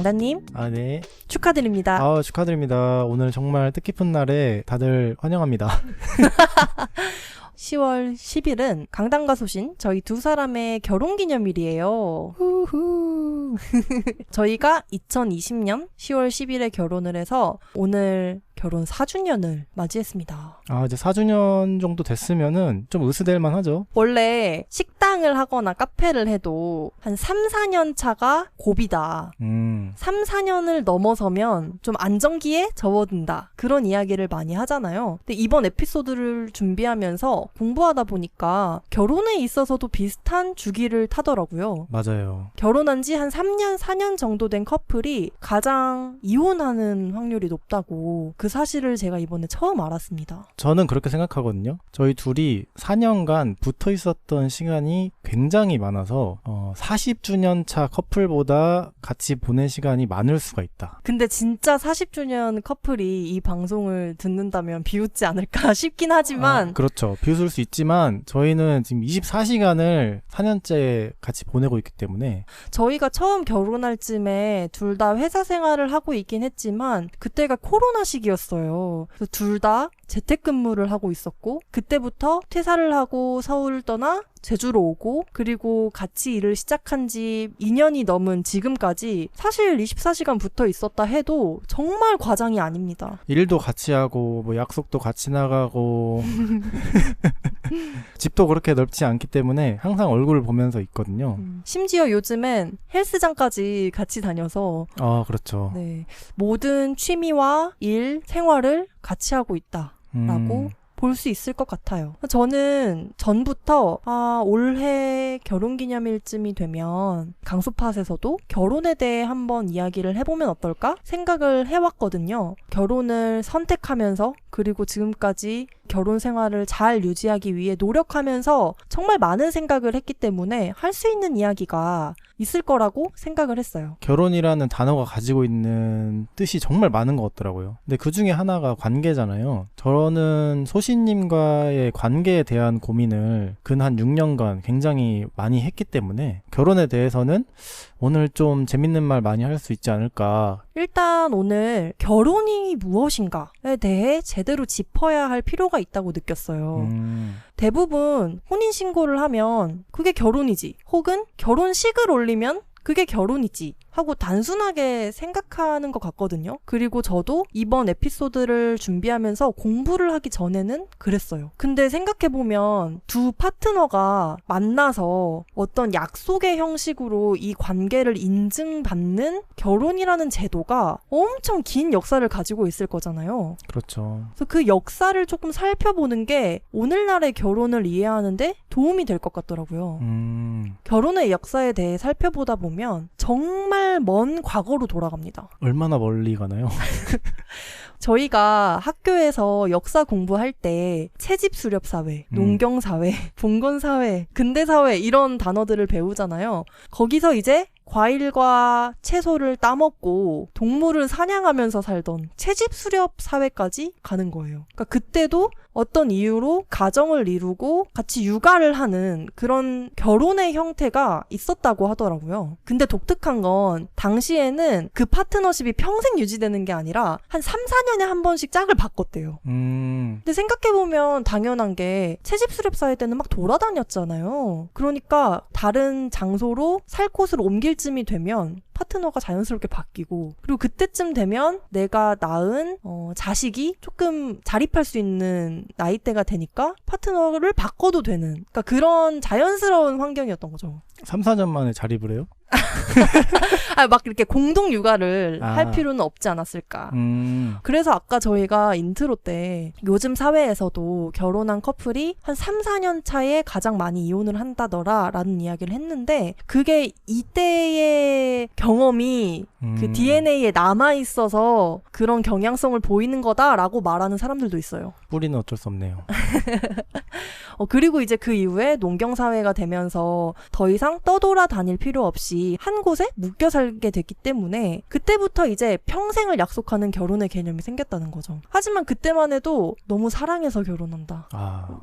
장단님 네. 축하드립니다. 축하드립니다. 오늘 정말 뜻깊은 날에 다들 환영합니다. 10월 10일은 강당과 소신 저희 두 사람의 결혼기념일이에요. 후후. 저희가 2020년 10월 10일에 결혼을 해서 오늘 결혼 4주년을 맞이했습니다. 이제 4주년 정도 됐으면은 좀 으스댈만 하죠. 원래 식당을 하거나 카페를 해도 한 3, 4년 차가 고비다. 3, 4년을 넘어서면 좀 안정기에 접어든다. 그런 이야기를 많이 하잖아요. 근데 이번 에피소드를 준비하면서 공부하다 보니까 결혼에 있어서도 비슷한 주기를 타더라고요. 맞아요. 결혼한 지 한 3년, 4년 정도 된 커플이 가장 이혼하는 확률이 높다고 그 사실을 제가 이번에 처음 알았습니다. 저는 그렇게 생각하거든요. 저희 둘이 4년간 붙어 있었던 시간이 굉장히 많아서 40주년 차 커플보다 같이 보낸 시간이 많을 수가 있다. 근데 진짜 40주년 커플이 이 방송을 듣는다면 비웃지 않을까 싶긴 하지만 그렇죠. 비웃을 수 있지만 저희는 지금 24시간을 4년째 같이 보내고 있기 때문에 저희가 처음 결혼할 쯤에 둘 다 회사 생활을 하고 있긴 했지만 그때가 코로나 시기였어요. 그래서 둘 다 재택근무를 하고 있었고 그때부터 퇴사를 하고 서울을 떠나 제주로 오고 그리고 같이 일을 시작한 지 2년이 넘은 지금까지 사실 24시간 붙어 있었다 해도 정말 과장이 아닙니다. 일도 같이 하고 뭐 약속도 같이 나가고 집도 그렇게 넓지 않기 때문에 항상 얼굴을 보면서 있거든요. 심지어 요즘엔 헬스장까지 같이 다녀서 그렇죠. 네, 모든 취미와 일, 생활을 같이 하고 있다라고 볼 수 있을 것 같아요. 저는 전부터 올해 결혼기념일쯤이 되면 강수팟에서도 결혼에 대해 한번 이야기를 해보면 어떨까 생각을 해왔거든요. 결혼을 선택하면서 그리고 지금까지 결혼 생활을 잘 유지하기 위해 노력하면서 정말 많은 생각을 했기 때문에 할 수 있는 이야기가 있을 거라고 생각을 했어요. 결혼이라는 단어가 가지고 있는 뜻이 정말 많은 것 같더라고요. 근데 그 중에 하나가 관계잖아요. 저는 소신님과의 관계에 대한 고민을 근 한 6년간 굉장히 많이 했기 때문에 결혼에 대해서는 오늘 좀 재밌는 말 많이 할 수 있지 않을까. 일단 오늘 결혼이 무엇인가에 대해 제대로 짚어야 할 필요가 있다고 느꼈어요. 대부분 혼인신고를 하면 그게 결혼이지 혹은 결혼식을 올리면 그게 결혼이지 하고 단순하게 생각하는 것 같거든요. 그리고 저도 이번 에피소드를 준비하면서 공부를 하기 전에는 그랬어요. 근데 생각해보면 두 파트너가 만나서 어떤 약속의 형식으로 이 관계를 인증받는 결혼이라는 제도가 엄청 긴 역사를 가지고 있을 거잖아요. 그렇죠. 그래서 그 역사를 조금 살펴보는 게 오늘날의 결혼을 이해하는데 도움이 될 것 같더라고요. 결혼의 역사에 대해 살펴보다 보면 정말 먼 과거로 돌아갑니다. 얼마나 멀리 가나요? 저희가 학교에서 역사 공부할 때 채집수렵사회, 농경사회, 봉건사회, 근대사회 이런 단어들을 배우잖아요. 거기서 이제 과일과 채소를 따먹고 동물을 사냥하면서 살던 채집수렵 사회까지 가는 거예요. 그러니까 그때도 어떤 이유로 가정을 이루고 같이 육아를 하는 그런 결혼의 형태가 있었다고 하더라고요. 근데 독특한 건 당시에는 그 파트너십이 평생 유지되는 게 아니라 한 3, 4년에 한 번씩 짝을 바꿨대요. 근데 생각해보면 당연한 게 채집수렵 사회 때는 막 돌아다녔잖아요. 그러니까 다른 장소로 살 곳을 옮길 쯤이 되면 파트너가 자연스럽게 바뀌고 그리고 그때쯤 되면 내가 낳은 자식이 조금 자립할 수 있는 나이대가 되니까 파트너를 바꿔도 되는 그러니까 그런 자연스러운 환경이었던 거죠. 3, 4년 만에 자립을 해요? 막 이렇게 공동 육아를 할 필요는 없지 않았을까. 그래서 아까 저희가 인트로 때 요즘 사회에서도 결혼한 커플이 한 3, 4년 차에 가장 많이 이혼을 한다더라 라는 이야기를 했는데 그게 이때의 경험이 그 DNA에 남아있어서 그런 경향성을 보이는 거다라고 말하는 사람들도 있어요. 뿌리는 어쩔 수 없네요. 그리고 이제 그 이후에 농경사회가 되면서 더 이상 떠돌아 다닐 필요 없이 한 한 곳에 묶여 살게 됐기 때문에 그때부터 이제 평생을 약속하는 결혼의 개념이 생겼다는 거죠. 하지만 그때만 해도 너무 사랑해서 결혼한다.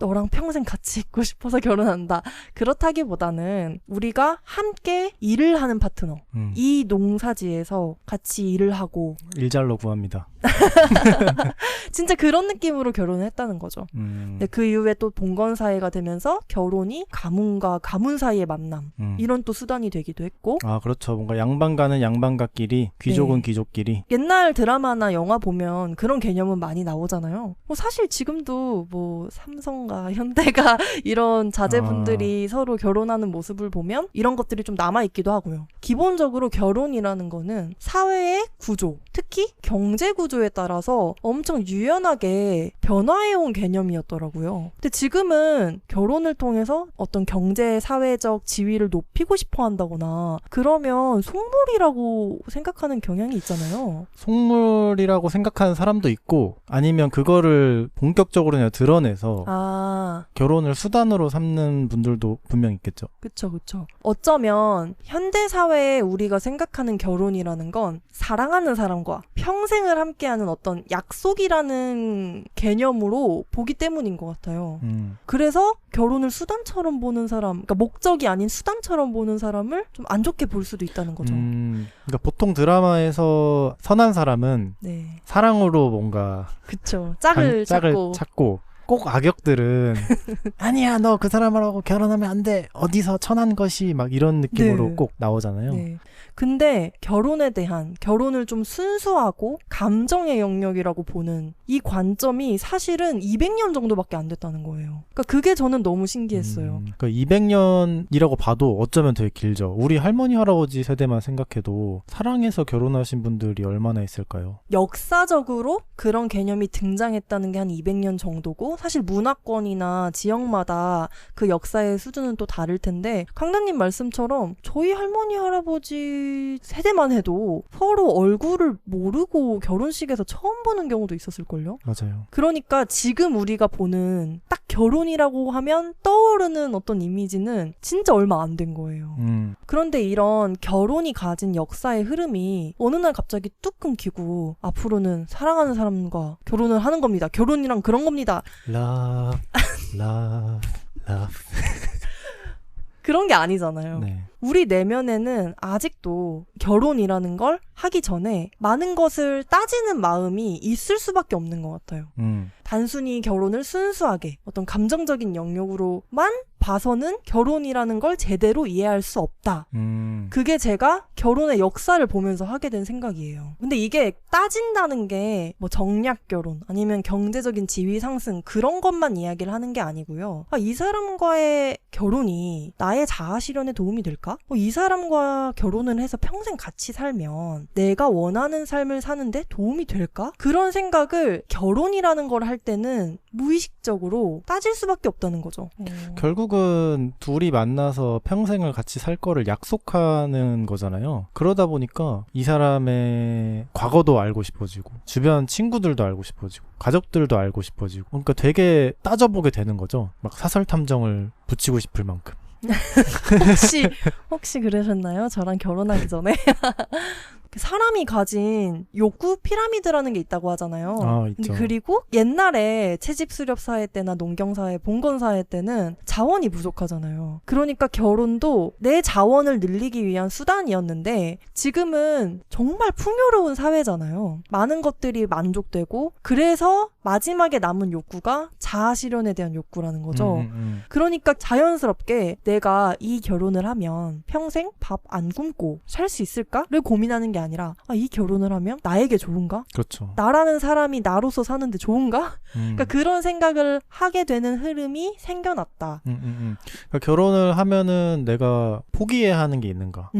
너랑 평생 같이 있고 싶어서 결혼한다. 그렇다기보다는 우리가 함께 일을 하는 파트너. 이 농사지에서 같이 일을 하고 일잘로 구합니다. 진짜 그런 느낌으로 결혼을 했다는 거죠. 근데 그 이후에 또 봉건사회가 되면서 결혼이 가문과 가문 사이의 만남 이런 또 수단이 되기도 했고 그렇죠. 뭔가 양반가는 양반가끼리 귀족은 네. 귀족끼리 옛날 드라마나 영화 보면 그런 개념은 많이 나오잖아요. 뭐 사실 지금도 뭐 삼성과 현대가 이런 자제분들이 서로 결혼하는 모습을 보면 이런 것들이 좀 남아있기도 하고요. 기본적으로 결혼이라는 거는 사회의 구조, 특히 경제 구조에 따라서 엄청 유연하게 변화해온 개념이었더라고요. 근데 지금은 결혼을 통해서 어떤 경제, 사회적 지위를 높이고 싶어 한다거나 그러면 속물이라고 생각하는 경향이 있잖아요. 속물이라고 생각하는 사람도 있고 아니면 그거를 본격적으로 그냥 드러내서 결혼을 수단으로 삼는 분들도 분명 있겠죠. 그쵸. 어쩌면 현대사회에 우리가 생각하는 결혼이라는 건 사랑하는 사람과 평생을 함께하는 어떤 약속이라는 개념으로 보기 때문인 것 같아요. 그래서 결혼을 수단처럼 보는 사람, 그러니까 목적이 아닌 수단처럼 보는 사람을 좀 안 좋게 볼 수도 있다는 거죠. 그러니까 보통 드라마에서 선한 사람은 사랑으로 뭔가 그쵸. 짝을 찾고 꼭 악역들은 아니야 너 그 사람하고 결혼하면 안 돼 어디서 천한 것이 막 이런 느낌으로 꼭 나오잖아요. 근데 결혼을 좀 순수하고 감정의 영역이라고 보는 이 관점이 사실은 200년 정도밖에 안 됐다는 거예요. 그러니까 그게 저는 너무 신기했어요. 그러니까 200년이라고 봐도 어쩌면 되게 길죠. 우리 할머니 할아버지 세대만 생각해도 사랑해서 결혼하신 분들이 얼마나 있을까요? 역사적으로 그런 개념이 등장했다는 게 한 200년 정도고 사실 문화권이나 지역마다 그 역사의 수준은 또 다를 텐데 강단님 말씀처럼 저희 할머니 할아버지 세대만 해도 서로 얼굴을 모르고 결혼식에서 처음 보는 경우도 있었을걸요? 맞아요. 그러니까 지금 우리가 보는 딱 결혼이라고 하면 떠오르는 어떤 이미지는 진짜 얼마 안 된 거예요. 그런데 이런 결혼이 가진 역사의 흐름이 어느 날 갑자기 뚝 끊기고 앞으로는 사랑하는 사람과 결혼을 하는 겁니다. 결혼이란 그런 겁니다. Love. 그런 게 아니잖아요. 우리 내면에는 아직도 결혼이라는 걸 하기 전에 많은 것을 따지는 마음이 있을 수밖에 없는 것 같아요. 단순히 결혼을 순수하게 어떤 감정적인 영역으로만 봐서는 결혼이라는 걸 제대로 이해할 수 없다. 그게 제가 결혼의 역사를 보면서 하게 된 생각이에요. 근데 이게 따진다는 게 뭐 정략 결혼 아니면 경제적인 지위 상승 그런 것만 이야기를 하는 게 아니고요. 이 사람과의 결혼이 나의 자아 실현에 도움이 될까? 이 사람과 결혼을 해서 평생 같이 살면 내가 원하는 삶을 사는데 도움이 될까? 그런 생각을 결혼이라는 걸 할 때는 무의식적으로 따질 수밖에 없다는 거죠. 결국은 둘이 만나서 평생을 같이 살 거를 약속하는 거잖아요. 그러다 보니까 이 사람의 과거도 알고 싶어지고 주변 친구들도 알고 싶어지고 가족들도 알고 싶어지고 그러니까 되게 따져보게 되는 거죠. 막 사설 탐정을 붙이고 싶을 만큼. 혹시 그러셨나요? 저랑 결혼하기 전에? 사람이 가진 욕구 피라미드라는 게 있다고 하잖아요. 있죠. 그리고 옛날에 채집수렵사회 때나 농경사회, 봉건사회 때는 자원이 부족하잖아요. 그러니까 결혼도 내 자원을 늘리기 위한 수단이었는데 지금은 정말 풍요로운 사회잖아요. 많은 것들이 만족되고 그래서 마지막에 남은 욕구가 자아 실현에 대한 욕구라는 거죠. 그러니까 자연스럽게 내가 이 결혼을 하면 평생 밥 안 굶고 살 수 있을까를 고민하는 게 아니라 이 결혼을 하면 나에게 좋은가? 그렇죠. 나라는 사람이 나로서 사는데 좋은가? 그러니까 그런 생각을 하게 되는 흐름이 생겨났다. 그러니까 결혼을 하면은 내가 포기해야 하는 게 있는가?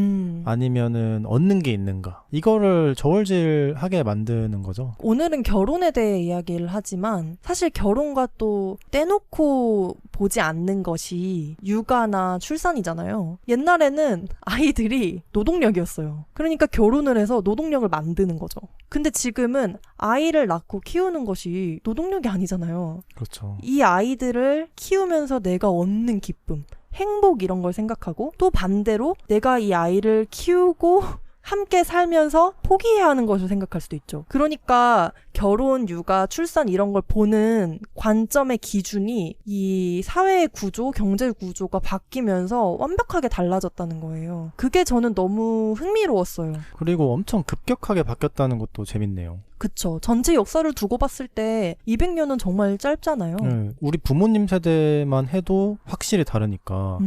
아니면은 얻는 게 있는가? 이거를 저울질하게 만드는 거죠. 오늘은 결혼에 대해 이야기를 하지만 사실 결혼과 또 떼놓고 보지 않는 것이 육아나 출산이잖아요. 옛날에는 아이들이 노동력이었어요. 그러니까 결혼을 해서 노동력을 만드는 거죠. 근데 지금은 아이를 낳고 키우는 것이 노동력이 아니잖아요. 그렇죠. 이 아이들을 키우면서 내가 얻는 기쁨, 행복 이런 걸 생각하고 또 반대로 내가 이 아이를 키우고 함께 살면서 포기해야 하는 것을 생각할 수도 있죠. 그러니까 결혼, 육아, 출산 이런 걸 보는 관점의 기준이 이 사회의 구조, 경제 구조가 바뀌면서 완벽하게 달라졌다는 거예요. 그게 저는 너무 흥미로웠어요. 그리고 엄청 급격하게 바뀌었다는 것도 재밌네요. 그쵸. 전체 역사를 두고 봤을 때 200년은 정말 짧잖아요. 네, 우리 부모님 세대만 해도 확실히 다르니까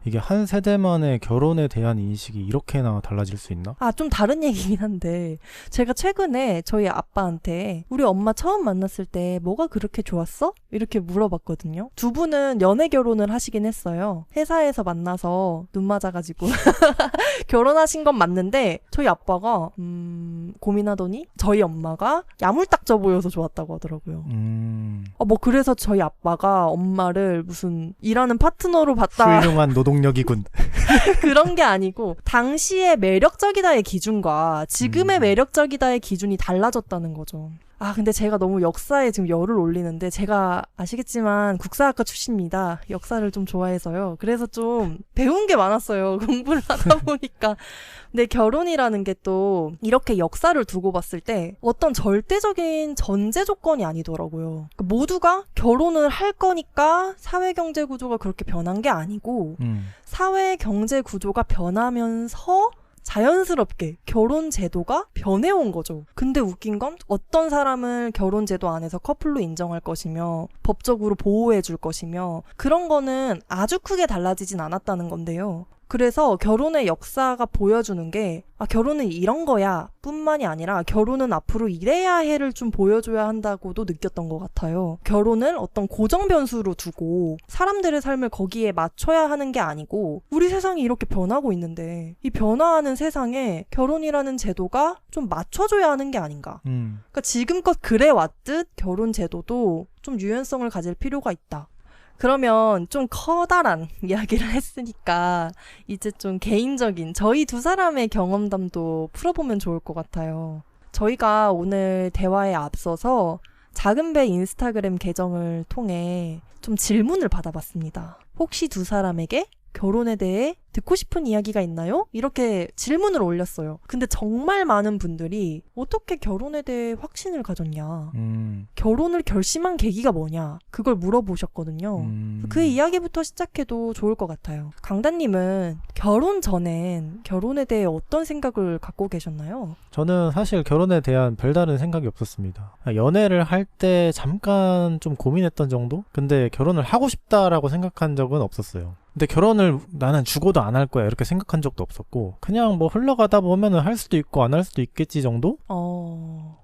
이게 한 세대만의 결혼에 대한 인식이 이렇게나 달라질 수 있나? 좀 다른 얘기긴 한데 제가 최근에 저희 아빠한테 우리 엄마 처음 만났을 때 뭐가 그렇게 좋았어? 이렇게 물어봤거든요. 두 분은 연애 결혼을 하시긴 했어요. 회사에서 만나서 눈 맞아가지고 결혼하신 건 맞는데 저희 아빠가 고민하더니 저희 엄마가 야물딱져 보여서 좋았다고 하더라고요. 뭐 그래서 저희 아빠가 엄마를 무슨 일하는 파트너로 봤다. 훌륭한 노동력이군. 그런 게 아니고 당시의 매력적이다의 기준과 지금의 매력적이다의 기준이 달라졌다는 거죠. 근데 제가 너무 역사에 지금 열을 올리는데 제가 아시겠지만 국사학과 출신입니다. 역사를 좀 좋아해서요. 그래서 좀 배운 게 많았어요. 공부를 하다 보니까. 근데 결혼이라는 게 또 이렇게 역사를 두고 봤을 때 어떤 절대적인 전제 조건이 아니더라고요. 그러니까 모두가 결혼을 할 거니까 사회 경제 구조가 그렇게 변한 게 아니고 사회 경제 구조가 변하면서 자연스럽게 결혼 제도가 변해온 거죠. 근데 웃긴 건 어떤 사람을 결혼 제도 안에서 커플로 인정할 것이며 법적으로 보호해 줄 것이며 그런 거는 아주 크게 달라지진 않았다는 건데요. 그래서 결혼의 역사가 보여주는 게 결혼은 이런 거야 뿐만이 아니라 결혼은 앞으로 이래야 해를 좀 보여줘야 한다고도 느꼈던 것 같아요. 결혼을 어떤 고정 변수로 두고 사람들의 삶을 거기에 맞춰야 하는 게 아니고 우리 세상이 이렇게 변하고 있는데 이 변화하는 세상에 결혼이라는 제도가 좀 맞춰줘야 하는 게 아닌가. 그러니까 지금껏 그래왔듯 결혼 제도도 좀 유연성을 가질 필요가 있다. 그러면 좀 커다란 이야기를 했으니까 이제 좀 개인적인 저희 두 사람의 경험담도 풀어보면 좋을 것 같아요. 저희가 오늘 대화에 앞서서 작은 배 인스타그램 계정을 통해 좀 질문을 받아봤습니다. 혹시 두 사람에게 결혼에 대해 듣고 싶은 이야기가 있나요? 이렇게 질문을 올렸어요. 근데 정말 많은 분들이 어떻게 결혼에 대해 확신을 가졌냐, 결혼을 결심한 계기가 뭐냐, 그걸 물어보셨거든요. 그 이야기부터 시작해도 좋을 것 같아요. 강단님은 결혼 전엔 결혼에 대해 어떤 생각을 갖고 계셨나요? 저는 사실 결혼에 대한 별다른 생각이 없었습니다. 연애를 할 때 잠깐 좀 고민했던 정도? 근데 결혼을 하고 싶다라고 생각한 적은 없었어요. 근데 결혼을 나는 죽어도 안 할 거야 이렇게 생각한 적도 없었고 그냥 뭐 흘러가다 보면은 할 수도 있고 안 할 수도 있겠지 정도?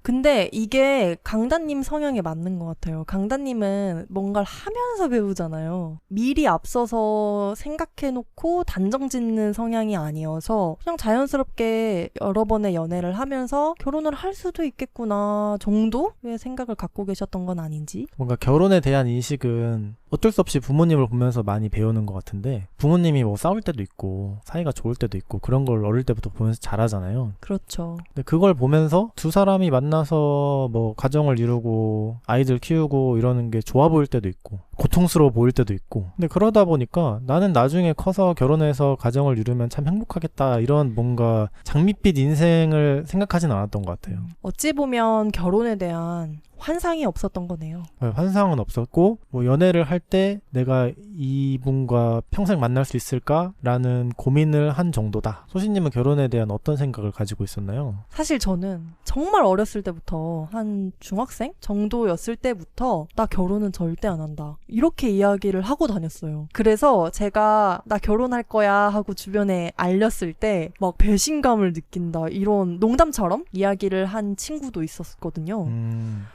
근데 이게 강단님 성향에 맞는 것 같아요. 강단님은 뭔가를 하면서 배우잖아요. 미리 앞서서 생각해놓고 단정 짓는 성향이 아니어서 그냥 자연스럽게 여러 번의 연애를 하면서 결혼을 할 수도 있겠구나 정도의 생각을 갖고 계셨던 건 아닌지? 뭔가 결혼에 대한 인식은 어쩔 수 없이 부모님을 보면서 많이 배우는 것 같은데 부모님이 뭐 싸울 때도 있고 사이가 좋을 때도 있고 그런 걸 어릴 때부터 보면서 잘하잖아요. 그렇죠. 근데 그걸 보면서 두 사람이 만나서 뭐 가정을 이루고 아이들 키우고 이러는 게 좋아 보일 때도 있고 고통스러워 보일 때도 있고 근데 그러다 보니까 나는 나중에 커서 결혼해서 가정을 이루면 참 행복하겠다 이런 뭔가 장밋빛 인생을 생각하진 않았던 것 같아요. 어찌 보면 결혼에 대한 환상이 없었던 거네요. 환상은 없었고 뭐 연애를 할 때 내가 이분과 평생 만날 수 있을까라는 고민을 한 정도다. 소신님은 결혼에 대한 어떤 생각을 가지고 있었나요? 사실 저는 정말 어렸을 때부터 한 중학생 정도였을 때부터 나 결혼은 절대 안 한다 이렇게 이야기를 하고 다녔어요. 그래서 제가 나 결혼할 거야 하고 주변에 알렸을 때 막 배신감을 느낀다 이런 농담처럼 이야기를 한 친구도 있었거든요.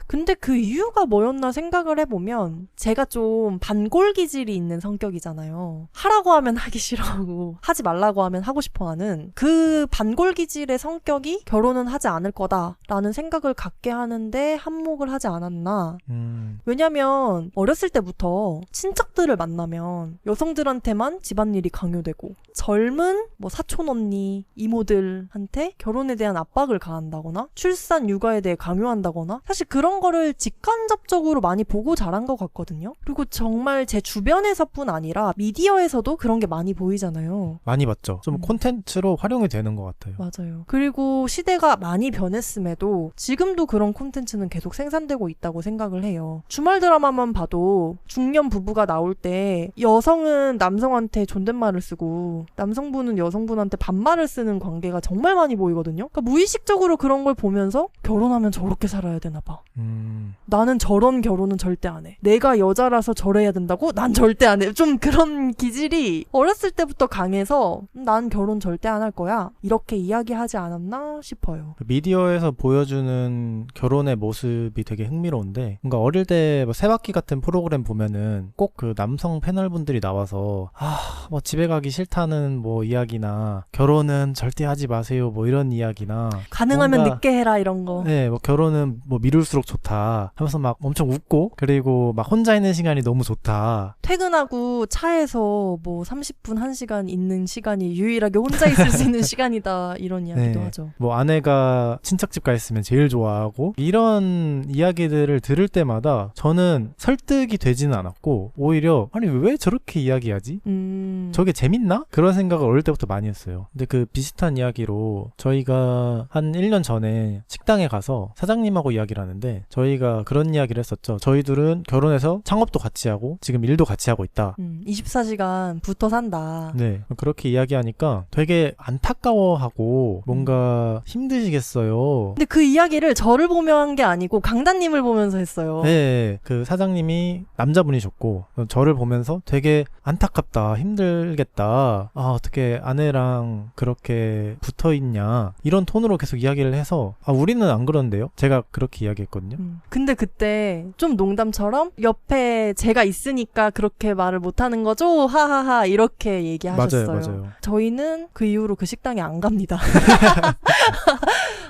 근데 그 이유가 뭐였나 생각을 해보면 제가 좀 반골 기질이 있는 성격이잖아요. 하라고 하면 하기 싫어하고 하지 말라고 하면 하고 싶어하는 그 반골 기질의 성격이 결혼은 하지 않을 거다라는 생각을 갖게 하는데 한몫을 하지 않았나. 왜냐면 어렸을 때부터 친척들을 만나면 여성들한테만 집안일이 강요되고 젊은 뭐 사촌 언니, 이모들한테 결혼에 대한 압박을 가한다거나 출산 육아에 대해 강요한다거나 사실 그런 거를 직간접적으로 많이 보고 자란 것 같거든요. 그리고 정말 제 주변에서뿐 아니라 미디어에서도 그런 게 많이 보이잖아요. 많이 봤죠. 좀 콘텐츠로 활용이 되는 것 같아요. 맞아요. 그리고 시대가 많이 변했음에도 지금도 그런 콘텐츠는 계속 생산되고 있다고 생각을 해요. 주말 드라마만 봐도 중년 부부가 나올 때 여성은 남성한테 존댓말을 쓰고 남성분은 여성분한테 반말을 쓰는 관계가 정말 많이 보이거든요. 그러니까 무의식적으로 그런 걸 보면서 결혼하면 저렇게 살아야 되나 봐. 나는 저런 결혼은 절대 안 해. 내가 여자라서 저래야 된다고? 난 절대 안 해. 좀 그런 기질이 어렸을 때부터 강해서 난 결혼 절대 안 할 거야. 이렇게 이야기하지 않았나 싶어요. 미디어에서 보여주는 결혼의 모습이 되게 흥미로운데 뭔가 어릴 때 뭐 세바퀴 같은 프로그램 보면은 꼭 그 남성 패널분들이 나와서 뭐 집에 가기 싫다는 뭐 이야기나 결혼은 절대 하지 마세요 뭐 이런 이야기나 가능하면 뭔가 늦게 해라 이런 거. 네, 뭐 결혼은 뭐 미룰수록 좋다 하면서 막 엄청 웃고 그리고 막 혼자 있는 시간이 너무 좋다. 퇴근하고 차에서 뭐 30분, 1시간 있는 시간이 유일하게 혼자 있을 수 있는 시간이다 이런 이야기도 네. 하죠. 뭐 아내가 친척집 가 있으면 제일 좋아하고 이런 이야기들을 들을 때마다 저는 설득이 되지는 않았고 오히려 아니 왜 저렇게 이야기하지? 저게 재밌나? 그런 생각을 어릴 때부터 많이 했어요. 근데 그 비슷한 이야기로 저희가 한 1년 전에 식당에 가서 사장님하고 이야기를 하는데 저희가 그런 이야기를 했었죠. 저희 둘은 결혼해서 창업도 같이 하고 지금 일도 같이 하고 있다. 24시간 붙어 산다. 네, 그렇게 이야기하니까 되게 안타까워하고 뭔가 힘드시겠어요. 근데 그 이야기를 저를 보며 한 게 아니고 강단님을 보면서 했어요. 네, 그 사장님이 남자분이셨고 저를 보면서 되게 안타깝다, 힘들겠다. 어떻게 아내랑 그렇게 붙어있냐 이런 톤으로 계속 이야기를 해서 우리는 안 그러는데요? 제가 그렇게 이야기했거든요. 근데 그때 좀 농담처럼 옆에 제가 있으니까 그렇게 말을 못하는 거죠? 하하하 이렇게 얘기하셨어요. 맞아요. 저희는 그 이후로 그 식당에 안 갑니다.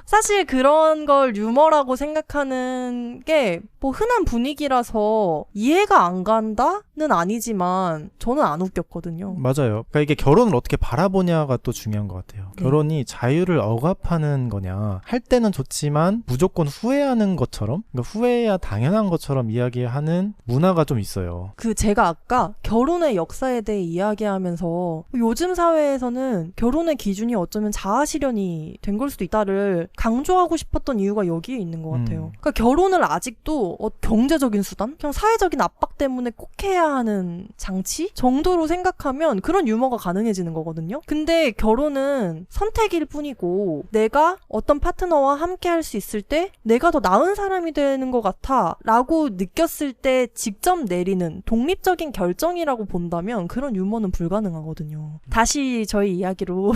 사실 그런 걸 유머라고 생각하는 게 뭐 흔한 분위기라서 이해가 안 간다는 아니지만 저는 안 웃겼거든요. 맞아요. 그러니까 이게 결혼을 어떻게 바라보냐가 또 중요한 것 같아요. 결혼이 자유를 억압하는 거냐 할 때는 좋지만 무조건 후회하는 것처럼 그러니까 후회해야 당연한 것처럼 이야기하는 문화가 좀 있어요. 제가 아까 결혼의 역사에 대해 이야기하면서 요즘 사회에서는 결혼의 기준이 어쩌면 자아실현이 된 걸 수도 있다를 강조하고 싶었던 이유가 여기에 있는 것 같아요. 그러니까 결혼을 아직도 경제적인 수단? 그냥 사회적인 압박 때문에 꼭 해야 하는 장치? 정도로 생각하면 그런 유머가 가능해지는 거거든요. 근데 결혼은 선택일 뿐이고 내가 어떤 파트너와 함께 할 수 있을 때 내가 더 나은 사람이 되는 것 같아 라고 느꼈을 때 직접 내리는 독립적인 결정이라고 본다면 그런 유머는 불가능하거든요. 다시 저희 이야기로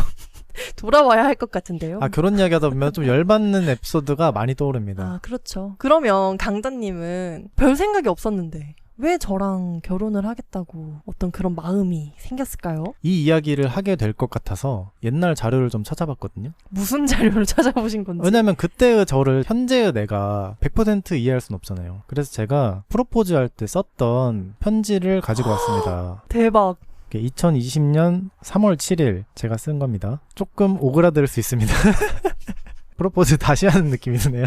돌아와야 할 것 같은데요. 그런 이야기 하다 보면 좀 열받는 에피소드가 많이 떠오릅니다. 그렇죠. 그러면 강단님은 별 생각이 없었는데 왜 저랑 결혼을 하겠다고 어떤 그런 마음이 생겼을까요? 이 이야기를 하게 될 것 같아서 옛날 자료를 좀 찾아봤거든요. 무슨 자료를 찾아보신 건지. 왜냐면 그때의 저를 현재의 내가 100% 이해할 순 없잖아요. 그래서 제가 프로포즈할 때 썼던 편지를 가지고 왔습니다. 대박. 2020년 3월 7일 제가 쓴 겁니다. 조금 오그라들 수 있습니다. 프로포즈 다시 하는 느낌이 드네요.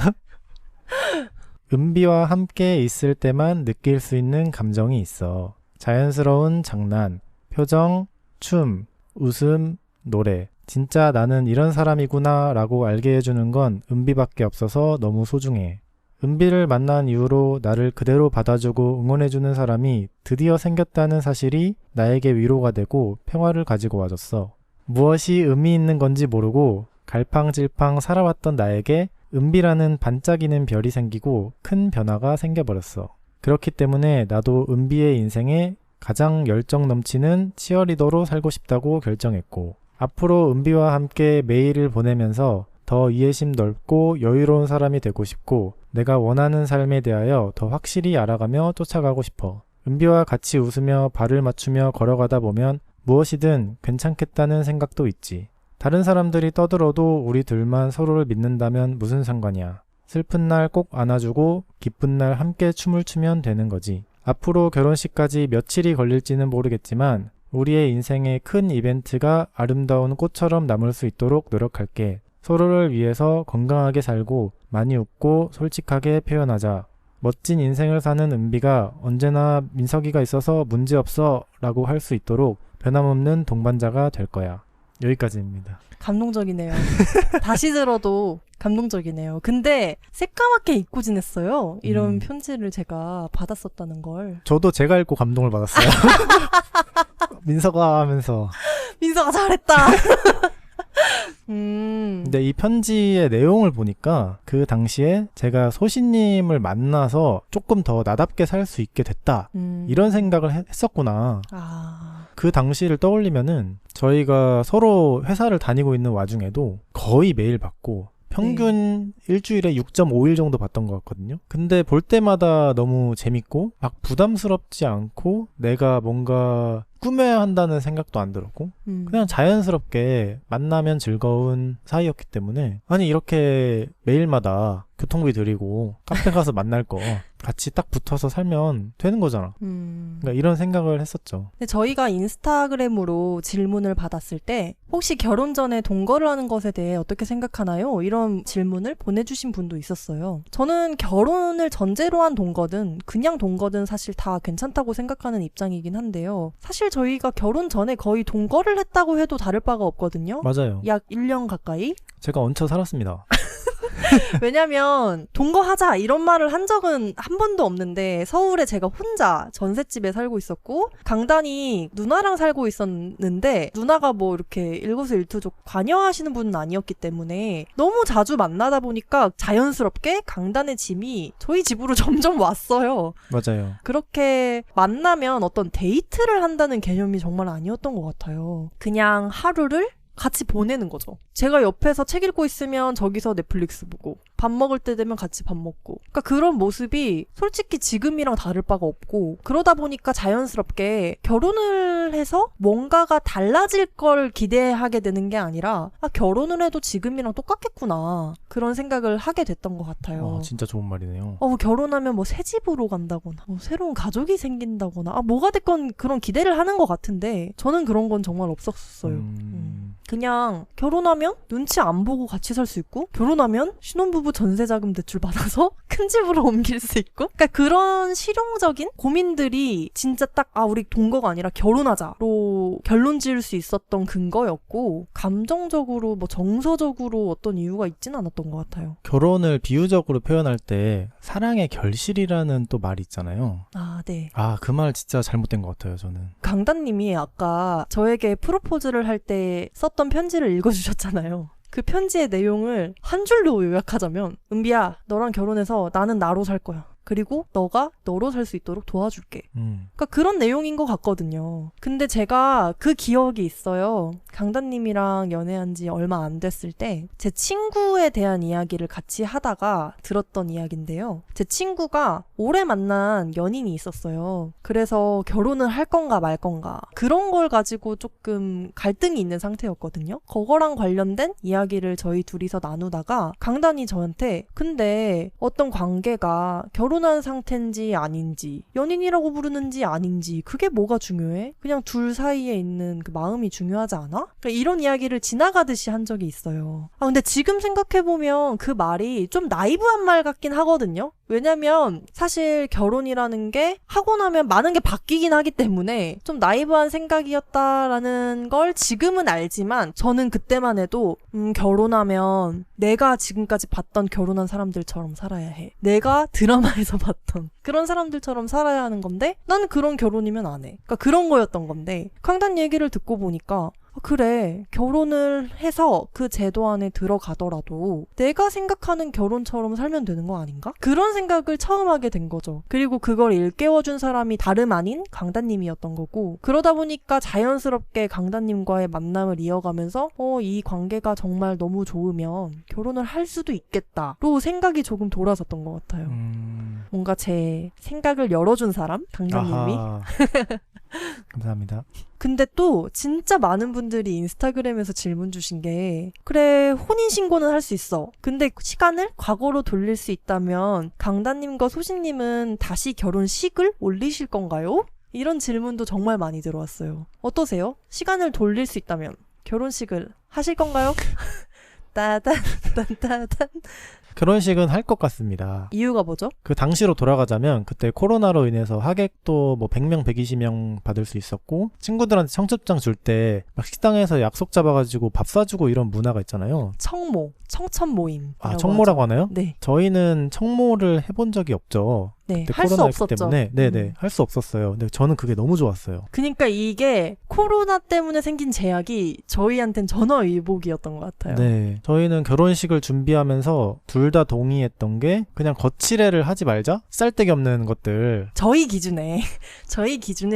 은비와 함께 있을 때만 느낄 수 있는 감정이 있어. 자연스러운 장난, 표정, 춤, 웃음, 노래. 진짜 나는 이런 사람이구나 라고 알게 해주는 건 은비밖에 없어서 너무 소중해. 은비를 만난 이후로 나를 그대로 받아주고 응원해주는 사람이 드디어 생겼다는 사실이 나에게 위로가 되고 평화를 가지고 와줬어. 무엇이 의미 있는 건지 모르고 갈팡질팡 살아왔던 나에게 은비라는 반짝이는 별이 생기고 큰 변화가 생겨버렸어. 그렇기 때문에 나도 은비의 인생에 가장 열정 넘치는 치어리더로 살고 싶다고 결정했고 앞으로 은비와 함께 매일을 보내면서 더 이해심 넓고 여유로운 사람이 되고 싶고 내가 원하는 삶에 대하여 더 확실히 알아가며 쫓아가고 싶어. 은비와 같이 웃으며 발을 맞추며 걸어가다 보면 무엇이든 괜찮겠다는 생각도 있지. 다른 사람들이 떠들어도 우리 둘만 서로를 믿는다면 무슨 상관이야. 슬픈 날 꼭 안아주고 기쁜 날 함께 춤을 추면 되는 거지. 앞으로 결혼식까지 며칠이 걸릴지는 모르겠지만 우리의 인생의 큰 이벤트가 아름다운 꽃처럼 남을 수 있도록 노력할게. 서로를 위해서 건강하게 살고 많이 웃고 솔직하게 표현하자. 멋진 인생을 사는 은비가 언제나 민석이가 있어서 문제없어 라고 할 수 있도록 변함없는 동반자가 될 거야. 여기까지입니다. 감동적이네요. 다시 들어도 감동적이네요. 근데 새까맣게 잊고 지냈어요. 이런 편지를 제가 받았었다는 걸. 저도 제가 읽고 감동을 받았어요. 민석아 하면서. 민서가 잘했다. 근데 이 편지의 내용을 보니까 그 당시에 제가 소신님을 만나서 조금 더 나답게 살 수 있게 됐다. 이런 생각을 했었구나. 그 당시를 떠올리면은 저희가 서로 회사를 다니고 있는 와중에도 거의 매일 봤고 평균 일주일에 6.5일 정도 봤던 것 같거든요. 근데 볼 때마다 너무 재밌고 막 부담스럽지 않고 내가 뭔가 꾸며야 한다는 생각도 안 들었고 그냥 자연스럽게 만나면 즐거운 사이였기 때문에 아니 이렇게 매일마다 교통비 드리고 카페 가서 만날 거 같이 딱 붙어서 살면 되는 거잖아. 그러니까 이런 생각을 했었죠. 근데 저희가 인스타그램으로 질문을 받았을 때 혹시 결혼 전에 동거를 하는 것에 대해 어떻게 생각하나요? 이런 질문을 보내주신 분도 있었어요. 저는 결혼을 전제로 한 동거든 그냥 동거든 사실 다 괜찮다고 생각하는 입장이긴 한데요. 사실 저희가 결혼 전에 거의 동거를 했다고 해도 다를 바가 없거든요. 맞아요. 약 1년 가까이. 제가 얹혀 살았습니다. 왜냐면 동거하자 이런 말을 한 적은 한 번도 없는데 서울에 제가 혼자 전셋집에 살고 있었고 강단이 누나랑 살고 있었는데 누나가 뭐 이렇게 일거수일투족 관여하시는 분은 아니었기 때문에 너무 자주 만나다 보니까 자연스럽게 강단의 짐이 저희 집으로 점점 왔어요. 맞아요. 그렇게 만나면 어떤 데이트를 한다는 개념이 정말 아니었던 것 같아요. 그냥 하루를 같이 보내는 거죠. 제가 옆에서 책 읽고 있으면 저기서 넷플릭스 보고 밥 먹을 때 되면 같이 밥 먹고 그러니까 그런 모습이 솔직히 지금이랑 다를 바가 없고 그러다 보니까 자연스럽게 결혼을 해서 뭔가가 달라질 걸 기대하게 되는 게 아니라 결혼을 해도 지금이랑 똑같겠구나 그런 생각을 하게 됐던 것 같아요. 진짜 좋은 말이네요. 결혼하면 뭐 새 집으로 간다거나 새로운 가족이 생긴다거나 뭐가 됐건 그런 기대를 하는 것 같은데 저는 그런 건 정말 없었어요. 그냥 결혼하면 눈치 안 보고 같이 살 수 있고 결혼하면 신혼부부 전세자금 대출 받아서 큰 집으로 옮길 수 있고 그러니까 그런 실용적인 고민들이 진짜 딱 우리 동거가 아니라 결혼하자로 결론 지을 수 있었던 근거였고 감정적으로 뭐 정서적으로 어떤 이유가 있진 않았던 것 같아요. 결혼을 비유적으로 표현할 때 사랑의 결실이라는 또 말이 있잖아요. 네. 그 말 진짜 잘못된 것 같아요. 저는. 강단님이 아까 저에게 프로포즈를 할 때 썼던 편지를 읽어주셨잖아요. 그 편지의 내용을 한 줄로 요약하자면 은비야 너랑 결혼해서 나는 나로 살 거야. 그리고 너가 너로 살 수 있도록 도와줄게. 그러니까 그런 내용인 것 같거든요. 근데 제가 그 기억이 있어요. 강단님이랑 연애한 지 얼마 안 됐을 때 제 친구에 대한 이야기를 같이 하다가 들었던 이야기인데요. 제 친구가 오래 만난 연인이 있었어요. 그래서 결혼을 할 건가 말 건가 그런 걸 가지고 조금 갈등이 있는 상태였거든요. 그거랑 관련된 이야기를 저희 둘이서 나누다가 강단이 저한테 근데 어떤 관계가 결혼한 상태인지 아닌지 연인이라고 부르는지 아닌지 그게 뭐가 중요해? 그냥 둘 사이에 있는 그 마음이 중요하지 않아? 그러니까 이런 이야기를 지나가듯이 한 적이 있어요. 근데 지금 생각해보면 그 말이 좀 나이브한 말 같긴 하거든요. 왜냐면 사실 결혼이라는 게 하고 나면 많은 게 바뀌긴 하기 때문에 좀 나이브한 생각이었다라는 걸 지금은 알지만 저는 그때만 해도 결혼하면 내가 지금까지 봤던 결혼한 사람들처럼 살아야 해. 내가 드라마에서 봤던 그런 사람들처럼 살아야 하는 건데 나는 그런 결혼이면 안 해. 그러니까 그런 거였던 건데 강단 얘기를 듣고 보니까 그래 결혼을 해서 그 제도 안에 들어가더라도 내가 생각하는 결혼처럼 살면 되는 거 아닌가? 그런 생각을 처음 하게 된 거죠. 그리고 그걸 일깨워준 사람이 다름 아닌 강단님이었던 거고 그러다 보니까 자연스럽게 강단님과의 만남을 이어가면서 이 관계가 정말 너무 좋으면 결혼을 할 수도 있겠다로 생각이 조금 돌아섰던 것 같아요. 뭔가 제 생각을 열어준 사람? 강단님이? 감사합니다. 근데 또 진짜 많은 분들이 인스타그램에서 질문 주신 게 그래 혼인신고는 할 수 있어. 근데 시간을 과거로 돌릴 수 있다면 강단님과 소신님은 다시 결혼식을 올리실 건가요? 이런 질문도 정말 많이 들어왔어요. 어떠세요? 시간을 돌릴 수 있다면 결혼식을 하실 건가요? 따단. 결혼식은 할 것 같습니다. 이유가 뭐죠? 그 당시로 돌아가자면 그때 코로나로 인해서 하객도 뭐 100명, 120명 받을 수 있었고 친구들한테 청첩장 줄 때 막 식당에서 약속 잡아가지고 밥 사주고 이런 문화가 있잖아요. 청모, 청첩 모임. 아, 청모라고 하나요? 네. 저희는 청모를 해본 적이 없죠. 네, 그때 할 수 코로나였기 없었죠. 때문에 네네 할 수 없었어요. 근데 저는 그게 너무 좋았어요. 그러니까 이게 코로나 때문에 생긴 제약이 저희한텐 전화위복이었던 것 같아요. 네, 저희는 결혼식을 준비하면서 둘 다 동의했던 게 그냥 거칠애를 하지 말자. 쌀데기 없는 것들. 저희 기준에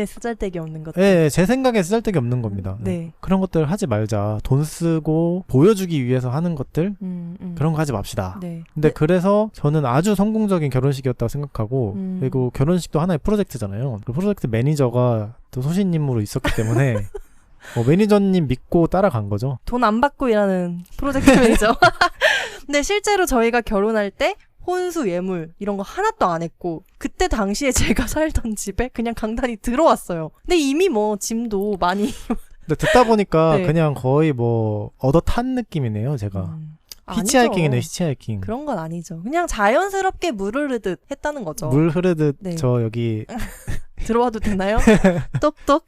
쓰잘데기 없는 것들. 네, 제 생각에 쌀데기 없는 겁니다. 네. 그런 것들 하지 말자. 돈 쓰고 보여주기 위해서 하는 것들 그런 거 하지 맙시다. 네. 근데 그래서 저는 아주 성공적인 결혼식이었다고 생각하고 그리고 결혼식도 하나의 프로젝트잖아요. 그 프로젝트 매니저가 또 소신님으로 있었기 때문에 매니저님 믿고 따라간 거죠. 돈 안 받고 일하는 프로젝트 매니저. 근데 실제로 저희가 결혼할 때 혼수 예물 이런 거 하나도 안 했고 그때 당시에 제가 살던 집에 그냥 강단이 들어왔어요. 근데 이미 뭐 짐도 많이 근데 듣다 보니까 네. 그냥 거의 뭐 얻어 탄 느낌이네요, 제가. 히치하이킹이네, 히치하이킹. 그런 건 아니죠. 그냥 자연스럽게 물 흐르듯 했다는 거죠. 물 흐르듯 네. 저 여기 들어와도 되나요? 똑똑.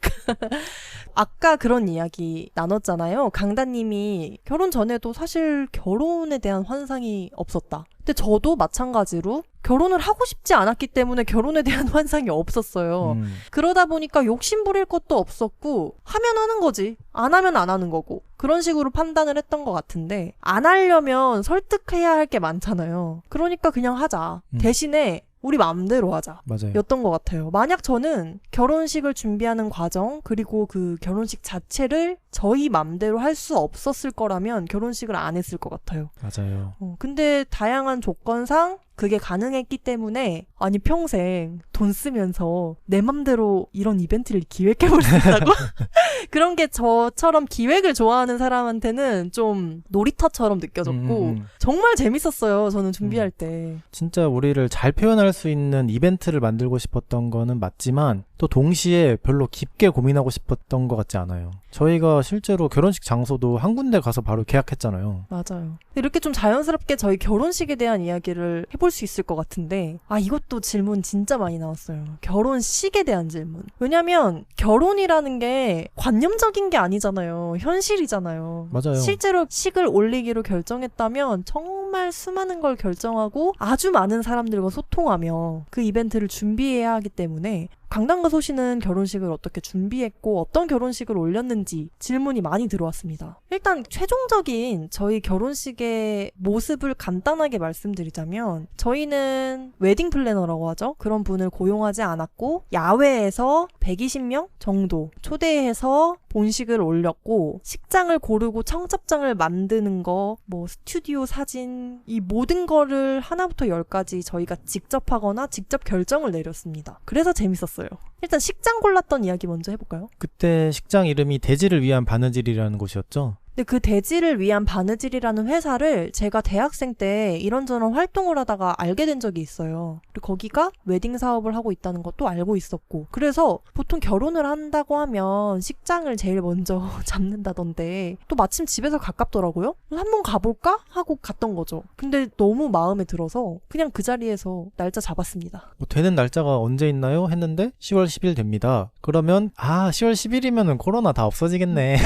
아까 그런 이야기 나눴잖아요. 강다님이 결혼 전에도 사실 결혼에 대한 환상이 없었다. 근데 저도 마찬가지로 결혼을 하고 싶지 않았기 때문에 결혼에 대한 환상이 없었어요. 그러다 보니까 욕심 부릴 것도 없었고 하면 하는 거지. 안 하면 안 하는 거고. 그런 식으로 판단을 했던 것 같은데 안 하려면 설득해야 할 게 많잖아요. 그러니까 그냥 하자. 대신에 우리 마음대로 하자. 맞아요. 였던 것 같아요. 만약 저는 결혼식을 준비하는 과정 그리고 그 결혼식 자체를 저희 맘대로 할 수 없었을 거라면 결혼식을 안 했을 것 같아요. 맞아요. 근데 다양한 조건상 그게 가능했기 때문에 아니 평생 돈 쓰면서 내 맘대로 이런 이벤트를 기획해볼 수 있다고? 그런 게 저처럼 기획을 좋아하는 사람한테는 좀 놀이터처럼 느껴졌고 정말 재밌었어요. 저는 준비할 때. 진짜 우리를 잘 표현할 수 있는 이벤트를 만들고 싶었던 거는 맞지만 또 동시에 별로 깊게 고민하고 싶었던 것 같지 않아요. 저희가 실제로 결혼식 장소도 한 군데 가서 바로 계약했잖아요. 맞아요. 이렇게 좀 자연스럽게 저희 결혼식에 대한 이야기를 해볼 수 있을 것 같은데 이것도 질문 진짜 많이 나왔어요. 결혼식에 대한 질문. 왜냐면 결혼이라는 게 관념적인 게 아니잖아요. 현실이잖아요. 맞아요. 실제로 식을 올리기로 결정했다면 정말 수많은 걸 결정하고 아주 많은 사람들과 소통하며 그 이벤트를 준비해야 하기 때문에 강단과 소신은 결혼식을 어떻게 준비했고 어떤 결혼식을 올렸는지 질문이 많이 들어왔습니다. 일단 최종적인 저희 결혼식의 모습을 간단하게 말씀드리자면 저희는 웨딩 플래너라고 하죠. 그런 분을 고용하지 않았고 야외에서 120명 정도 초대해서 본식을 올렸고 식장을 고르고 청첩장을 만드는 거, 뭐 스튜디오 사진 이 모든 거를 하나부터 열까지 저희가 직접 하거나 직접 결정을 내렸습니다. 그래서 재밌었어요. 일단 식장 골랐던 이야기 먼저 해볼까요? 그때 식장 이름이 대지를 위한 바느질이라는 곳이었죠. 근데 그 대지를 위한 바느질이라는 회사를 제가 대학생 때 이런저런 활동을 하다가 알게 된 적이 있어요. 그리고 거기가 웨딩 사업을 하고 있다는 것도 알고 있었고 그래서 보통 결혼을 한다고 하면 식장을 제일 먼저 잡는다던데 또 마침 집에서 가깝더라고요. 한번 가볼까? 하고 갔던 거죠. 근데 너무 마음에 들어서 그냥 그 자리에서 날짜 잡았습니다. 뭐 되는 날짜가 언제 있나요? 했는데 10월 10일 됩니다. 그러면 10월 10일이면은 코로나 다 없어지겠네.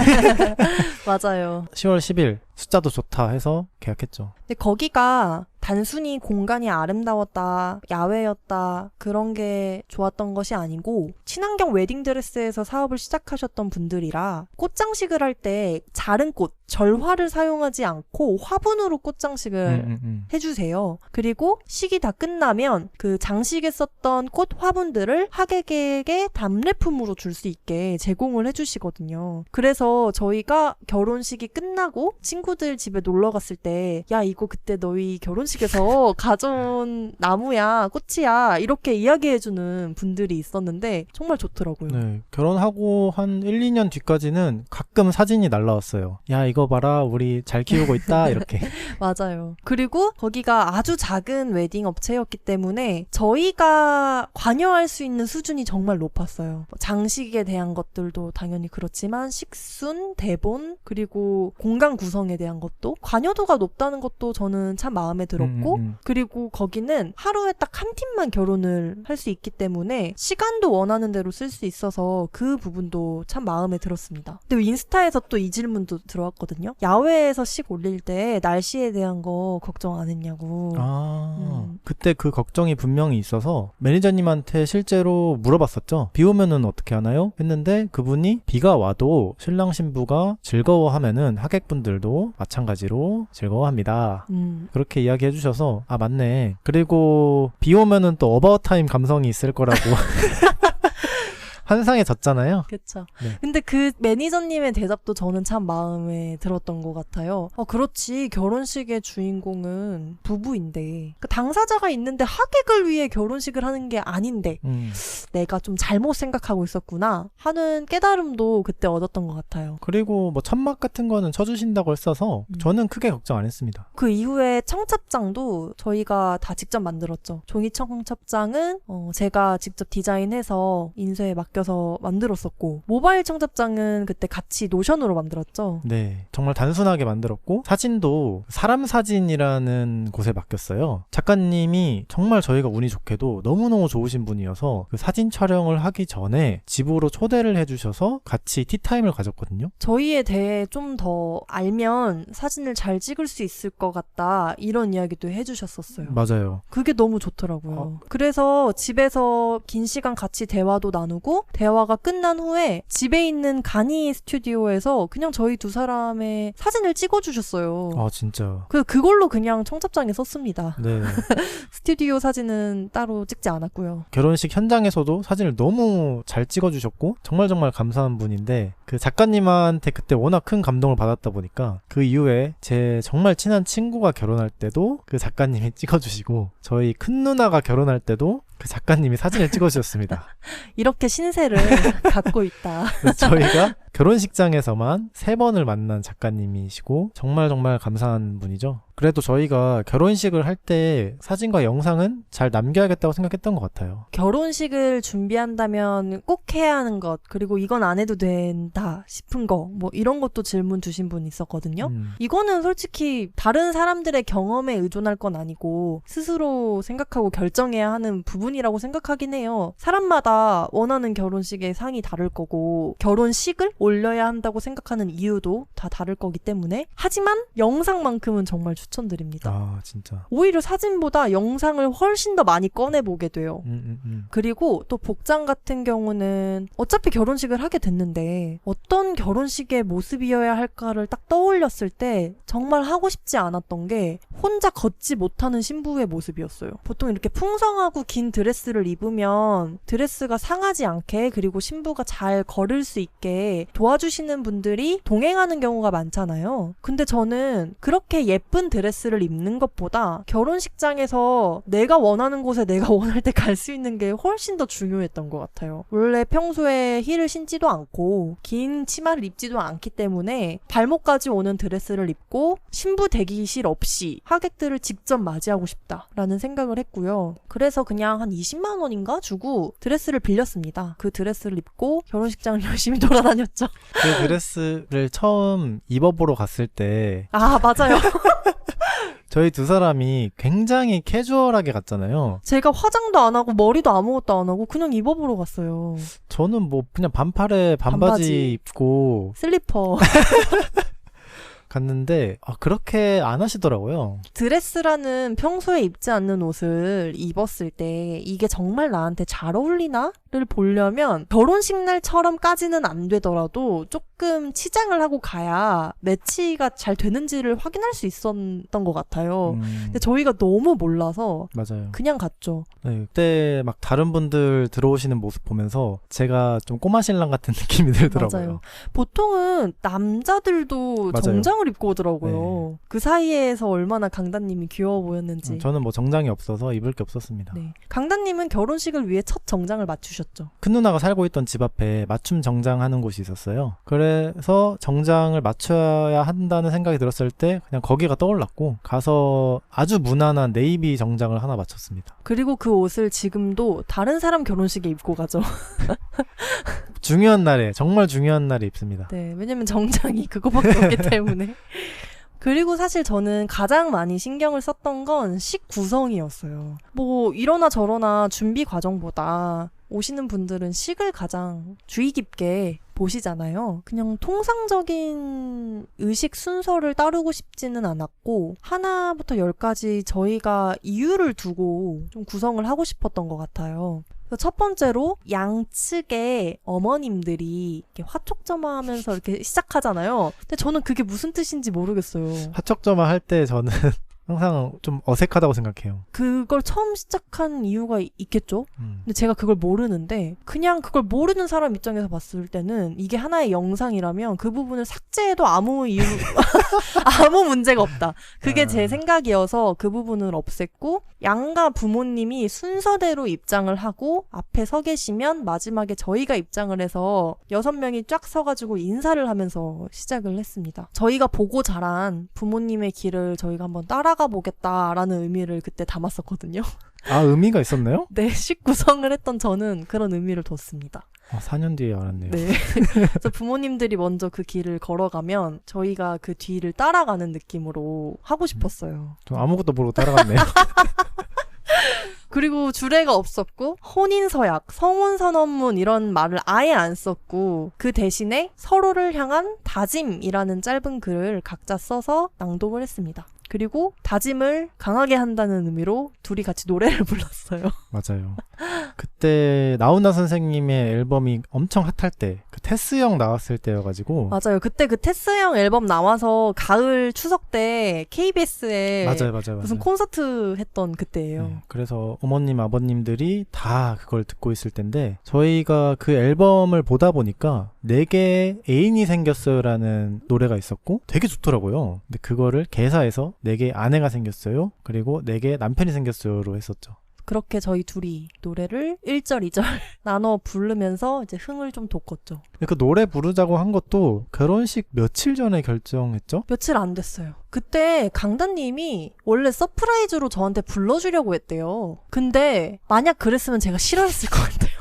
맞아요. 10월 10일 숫자도 좋다 해서 계약했죠. 근데 거기가 단순히 공간이 아름다웠다, 야외였다 그런 게 좋았던 것이 아니고 친환경 웨딩드레스에서 사업을 시작하셨던 분들이라 꽃장식을 할 때 자른 꽃, 절화를 사용하지 않고 화분으로 꽃장식을 해주세요. 그리고 식이 다 끝나면 그 장식에 썼던 꽃 화분들을 하객에게 답례품으로 줄 수 있게 제공을 해주시거든요. 그래서 저희가 결혼식이 끝나고 친구들 집에 놀러 갔을 때 야 이거 그때 너희 결혼식에서 가져온 나무야 꽃이야 이렇게 이야기해주는 분들이 있었는데 정말 좋더라고요. 네, 결혼하고 한 1, 2년 뒤까지는 가끔 사진이 날라왔어요. 야 이거 봐라 우리 잘 키우고 있다 이렇게. 맞아요. 그리고 거기가 아주 작은 웨딩 업체였기 때문에 저희가 관여할 수 있는 수준이 정말 높았어요. 장식에 대한 것들도 당연히 그렇지만 식순, 대본 그리고 공간 구성에 대한 것도 관여도가 높다는 것도 저는 참 마음에 들었고 있었고 그리고 거기는 하루에 딱 한 팀만 결혼을 할 수 있기 때문에 시간도 원하는 대로 쓸 수 있어서 그 부분도 참 마음에 들었습니다. 근데 인스타에서 또 이 질문도 들어왔거든요. 야외에서 식 올릴 때 날씨에 대한 거 걱정 안 했냐고. 그때 그 걱정이 분명히 있어서 매니저님한테 실제로 물어봤었죠. 비 오면은 어떻게 하나요? 했는데 그분이 비가 와도 신랑 신부가 즐거워하면은 하객분들도 마찬가지로 즐거워합니다. 그렇게 이야기해 주셔서 아 맞네. 그리고 비 오면은 또 어바웃타임 감성이 있을 거라고 환상해졌잖아요. 그쵸. 네. 근데 그 매니저님의 대답도 저는 참 마음에 들었던 것 같아요. 그렇지. 결혼식의 주인공은 부부인데. 그 당사자가 있는데 하객을 위해 결혼식을 하는 게 아닌데 내가 좀 잘못 생각하고 있었구나 하는 깨달음도 그때 얻었던 것 같아요. 그리고 뭐 천막 같은 거는 쳐주신다고 했어서 저는 크게 걱정 안 했습니다. 그 이후에 청첩장도 저희가 다 직접 만들었죠. 종이 청첩장은 제가 직접 디자인해서 인쇄에 맡겨서 만들었었고 모바일 청첩장은 그때 같이 노션으로 만들었죠. 네, 정말 단순하게 만들었고 사진도 사람 사진이라는 곳에 맡겼어요. 작가님이 정말 저희가 운이 좋게도 너무너무 좋으신 분이어서 그 사진 촬영을 하기 전에 집으로 초대를 해주셔서 같이 티타임을 가졌거든요. 저희에 대해 좀 더 알면 사진을 잘 찍을 수 있을 것 같다 이런 이야기도 해주셨었어요. 맞아요. 그게 너무 좋더라고요. 그래서 집에서 긴 시간 같이 대화도 나누고 대화가 끝난 후에 집에 있는 가니 스튜디오에서 그냥 저희 두 사람의 사진을 찍어주셨어요. 아 진짜. 그걸로 그냥 청첩장에 썼습니다. 네. 스튜디오 사진은 따로 찍지 않았고요. 결혼식 현장에서도 사진을 너무 잘 찍어주셨고 정말 감사한 분인데 그 작가님한테 그때 워낙 큰 감동을 받았다 보니까 그 이후에 제 정말 친한 친구가 결혼할 때도 그 작가님이 찍어주시고 저희 큰 누나가 결혼할 때도 그 작가님이 사진을 찍어주셨습니다. 이렇게 신세를 갖고 있다. 그래서 저희가 결혼식장에서만 3번을 만난 작가님이시고 정말 감사한 분이죠. 그래도 저희가 결혼식을 할 때 사진과 영상은 잘 남겨야겠다고 생각했던 것 같아요. 결혼식을 준비한다면 꼭 해야 하는 것, 그리고 이건 안 해도 된다 싶은 거, 뭐 이런 것도 질문 주신 분 있었거든요. 이거는 솔직히 다른 사람들의 경험에 의존할 건 아니고 스스로 생각하고 결정해야 하는 부분이라고 생각하긴 해요. 사람마다 원하는 결혼식의 상이 다를 거고 결혼식을 올려야 한다고 생각하는 이유도 다 다를 거기 때문에, 하지만 영상만큼은 정말 추천드립니다. 아 진짜. 오히려 사진보다 영상을 훨씬 더 많이 꺼내보게 돼요. 그리고 또 복장 같은 경우는 어차피 결혼식을 하게 됐는데 어떤 결혼식의 모습이어야 할까를 딱 떠올렸을 때 정말 하고 싶지 않았던 게 혼자 걷지 못하는 신부의 모습이었어요. 보통 이렇게 풍성하고 긴 드레스를 입으면 드레스가 상하지 않게, 그리고 신부가 잘 걸을 수 있게 도와주시는 분들이 동행하는 경우가 많잖아요. 근데 저는 그렇게 예쁜 드레스를 입는 것보다 결혼식장에서 내가 원하는 곳에 내가 원할 때 갈 수 있는 게 훨씬 더 중요했던 것 같아요. 원래 평소에 힐을 신지도 않고 긴 치마를 입지도 않기 때문에 발목까지 오는 드레스를 입고 신부 대기실 없이 하객들을 직접 맞이하고 싶다라는 생각을 했고요. 그래서 그냥 한 20만 원인가 주고 드레스를 빌렸습니다. 그 드레스를 입고 결혼식장을 열심히 돌아다녔죠. 그 드레스를 처음 입어보러 갔을 때 맞아요. 저희 두 사람이 굉장히 캐주얼하게 갔잖아요. 제가 화장도 안 하고 머리도 아무것도 안 하고 그냥 입어보러 갔어요. 저는 뭐 그냥 반팔에 반바지 입고 슬리퍼 갔는데 그렇게 안 하시더라고요. 드레스라는 평소에 입지 않는 옷을 입었을 때 이게 정말 나한테 잘 어울리나? 를 보려면 결혼식 날처럼까지는 안 되더라도 조금 치장을 하고 가야 매치가 잘 되는지를 확인할 수 있었던 것 같아요. 근데 저희가 너무 몰라서 맞아요. 그냥 갔죠. 네, 그때 막 다른 분들 들어오시는 모습 보면서 제가 좀 꼬마 신랑 같은 느낌이 들더라고요. 맞아요. 보통은 남자들도 맞아요. 정장을 입고 오더라고요. 네. 그 사이에서 얼마나 강다님이 귀여워 보였는지. 저는 뭐 정장이 없어서 입을 게 없었습니다. 네. 강다님은 결혼식을 위해 첫 정장을 맞추셨죠. 큰 누나가 살고 있던 집 앞에 맞춤 정장 하는 곳이 있었어요. 그래서 정장을 맞춰야 한다는 생각이 들었을 때 그냥 거기가 떠올랐고 가서 아주 무난한 네이비 정장을 하나 맞췄습니다. 그리고 그 옷을 지금도 다른 사람 결혼식에 입고 가죠. 중요한 날에, 정말 중요한 날에 입습니다. 네, 왜냐면 정장이 그거밖에 없기 때문에. 그리고 사실 저는 가장 많이 신경을 썼던 건 식 구성이었어요. 뭐 이러나 저러나 준비 과정보다 오시는 분들은 식을 가장 주의 깊게 보시잖아요. 그냥 통상적인 의식 순서를 따르고 싶지는 않았고 하나부터 10까지 저희가 이유를 두고 좀 구성을 하고 싶었던 것 같아요. 첫 번째로 양측의 어머님들이 이렇게 화촉점화하면서 이렇게 시작하잖아요. 근데 저는 그게 무슨 뜻인지 모르겠어요. 화촉점화 할 때 저는 항상 좀 어색하다고 생각해요. 그걸 처음 시작한 이유가 있겠죠? 근데 제가 그걸 모르는데 그냥 그걸 모르는 사람 입장에서 봤을 때는 이게 하나의 영상이라면 그 부분을 삭제해도 아무 이유 아무 문제가 없다. 그게 제 생각이어서 그 부분을 없앴고 양가 부모님이 순서대로 입장을 하고 앞에 서 계시면 마지막에 저희가 입장을 해서 6명이 쫙 서가지고 인사를 하면서 시작을 했습니다. 저희가 보고 자란 부모님의 길을 저희가 한번 따라가 보겠다라는 의미를 그때 담았었거든요. 아, 의미가 있었나요? 네, 식 구성을 했던 저는 그런 의미를 뒀습니다. 4년 뒤에 알았네요. 네. 그래서 부모님들이 먼저 그 길을 걸어가면 저희가 그 뒤를 따라가는 느낌으로 하고 싶었어요. 좀 아무것도 모르고 따라갔네요. 그리고 주례가 없었고 혼인서약, 성혼선언문 이런 말을 아예 안 썼고 그 대신에 서로를 향한 다짐이라는 짧은 글을 각자 써서 낭독을 했습니다. 그리고 다짐을 강하게 한다는 의미로 둘이 같이 노래를 불렀어요. 맞아요. 그때 나훈아 선생님의 앨범이 엄청 핫할 때, 그 테스 형 나왔을 때여가지고. 맞아요. 그때 그 테스 형 앨범 나와서 가을 추석 때 KBS에 맞아요. 무슨 콘서트 했던 그때예요. 네, 그래서 어머님, 아버님들이 다 그걸 듣고 있을 텐데 저희가 그 앨범을 보다 보니까 내게 애인이 생겼어요라는 노래가 있었고 되게 좋더라고요. 근데 그거를 개사해서 내게 아내가 생겼어요. 그리고 내게 남편이 생겼어요로 했었죠. 그렇게 저희 둘이 노래를 1절, 2절 나눠 부르면서 이제 흥을 좀 돋궜죠. 근데 그 노래 부르자고 한 것도 결혼식 며칠 전에 결정했죠? 며칠 안 됐어요. 그때 강다님이 원래 서프라이즈로 저한테 불러주려고 했대요. 근데 만약 그랬으면 제가 싫어했을 것 같아요.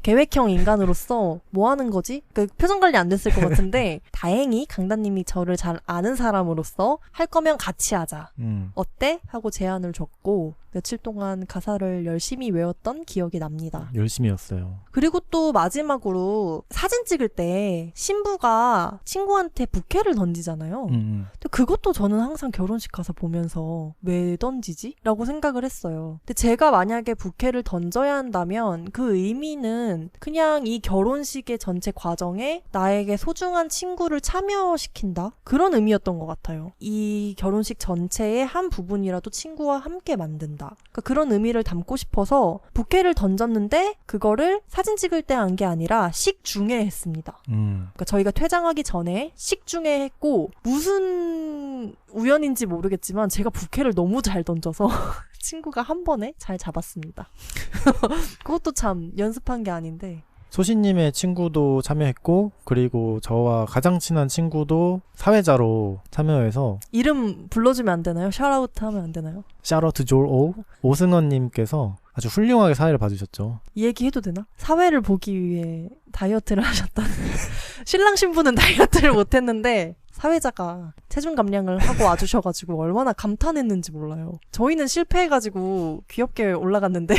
계획형 인간으로서 뭐 하는 거지? 그 표정 관리 안 됐을 것 같은데 다행히 강다님이 저를 잘 아는 사람으로서 할 거면 같이 하자. 어때? 하고 제안을 줬고 며칠 동안 가사를 열심히 외웠던 기억이 납니다. 열심히였어요. 그리고 또 마지막으로 사진 찍을 때 신부가 친구한테 부케를 던지잖아요. 근데 그것도 저는 항상 결혼식 가서 보면서 왜 던지지? 라고 생각을 했어요. 근데 제가 만약에 부케를 던져야 한다면 그 의미는 그냥 이 결혼식의 전체 과정에 나에게 소중한 친구를 참여시킨다? 그런 의미였던 것 같아요. 이 결혼식 전체의 한 부분이라도 친구와 함께 만든다. 그러니까 그런 의미를 담고 싶어서 부케를 던졌는데 그거를 사진 찍을 때 한 게 아니라 식 중에 했습니다. 그러니까 저희가 퇴장하기 전에 식 중에 했고 무슨 우연인지 모르겠지만 제가 부케를 너무 잘 던져서 친구가 한 번에 잘 잡았습니다. 그것도 참 연습한 게 아닌데 소신님의 친구도 참여했고 그리고 저와 가장 친한 친구도 사회자로 참여해서 이름 불러주면 안 되나요? 샤라우트 하면 안 되나요? 샤러트 졸 오승헌님께서 아주 훌륭하게 사회를 봐주셨죠. 이 얘기 해도 되나? 사회를 보기 위해 다이어트를 하셨다는 신랑 신부는 다이어트를 못했는데 사회자가 체중 감량을 하고 와주셔가지고 얼마나 감탄했는지 몰라요. 저희는 실패해가지고 귀엽게 올라갔는데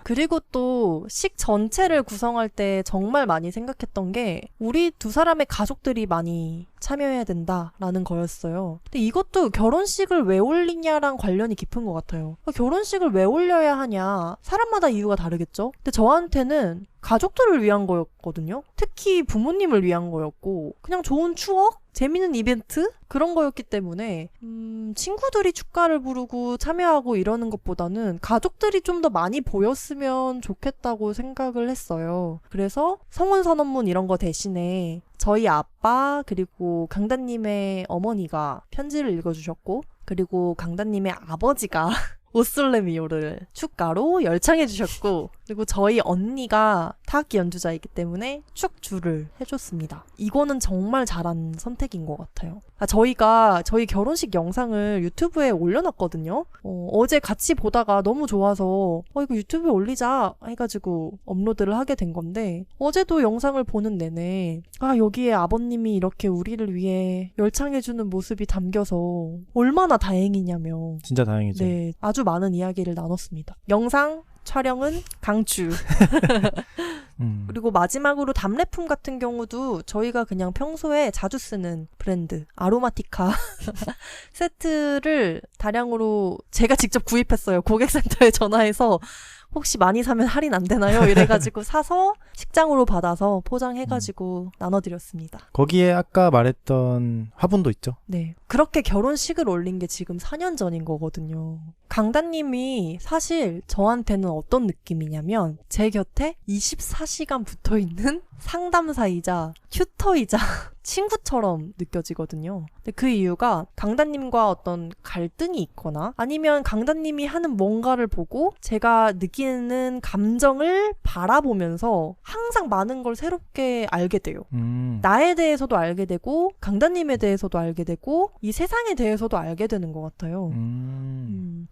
그리고 또 식 전체를 구성할 때 정말 많이 생각했던 게 우리 두 사람의 가족들이 많이 참여해야 된다라는 거였어요. 근데 이것도 결혼식을 왜 올리냐랑 관련이 깊은 것 같아요. 결혼식을 왜 올려야 하냐 사람마다 이유가 다르겠죠? 근데 저한테는 가족들을 위한 거였거든요. 특히 부모님을 위한 거였고 그냥 좋은 추억? 재밌는 이벤트? 그런 거였기 때문에 친구들이 축가를 부르고 참여하고 이러는 것보다는 가족들이 좀 더 많이 보였으면 좋겠다고 생각을 했어요. 그래서 성혼선언문 이런 거 대신에 저희 아빠 그리고 강다님의 어머니가 편지를 읽어주셨고 그리고 강다님의 아버지가 오솔레미오를 축가로 열창해주셨고 그리고 저희 언니가 타악기 연주자이기 때문에 축주를 해줬습니다. 이거는 정말 잘한 선택인 것 같아요. 저희가 저희 결혼식 영상을 유튜브에 올려놨거든요. 어제 같이 보다가 너무 좋아서 이거 유튜브에 올리자 해가지고 업로드를 하게 된 건데, 어제도 영상을 보는 내내 여기에 아버님이 이렇게 우리를 위해 열창해주는 모습이 담겨서 얼마나 다행이냐며. 진짜 다행이죠. 네, 아주 많은 이야기를 나눴습니다. 영상 촬영은 강추. 그리고 마지막으로 답례품 같은 경우도 저희가 그냥 평소에 자주 쓰는 브랜드 아로마티카 세트를 다량으로 제가 직접 구입했어요. 고객센터에 전화해서 혹시 많이 사면 할인 안 되나요? 이래가지고 사서 식장으로 받아서 포장해가지고 나눠드렸습니다. 거기에 아까 말했던 화분도 있죠? 네. 그렇게 결혼식을 올린 게 지금 4년 전인 거거든요. 강다님이 사실 저한테는 어떤 느낌이냐면 제 곁에 24시간 붙어있는 상담사이자 튜터이자 친구처럼 느껴지거든요. 근데 그 이유가 강다님과 어떤 갈등이 있거나 아니면 강다님이 하는 뭔가를 보고 제가 느끼는 감정을 바라보면서 항상 많은 걸 새롭게 알게 돼요. 나에 대해서도 알게 되고 강다님에 대해서도 알게 되고 이 세상에 대해서도 알게 되는 것 같아요.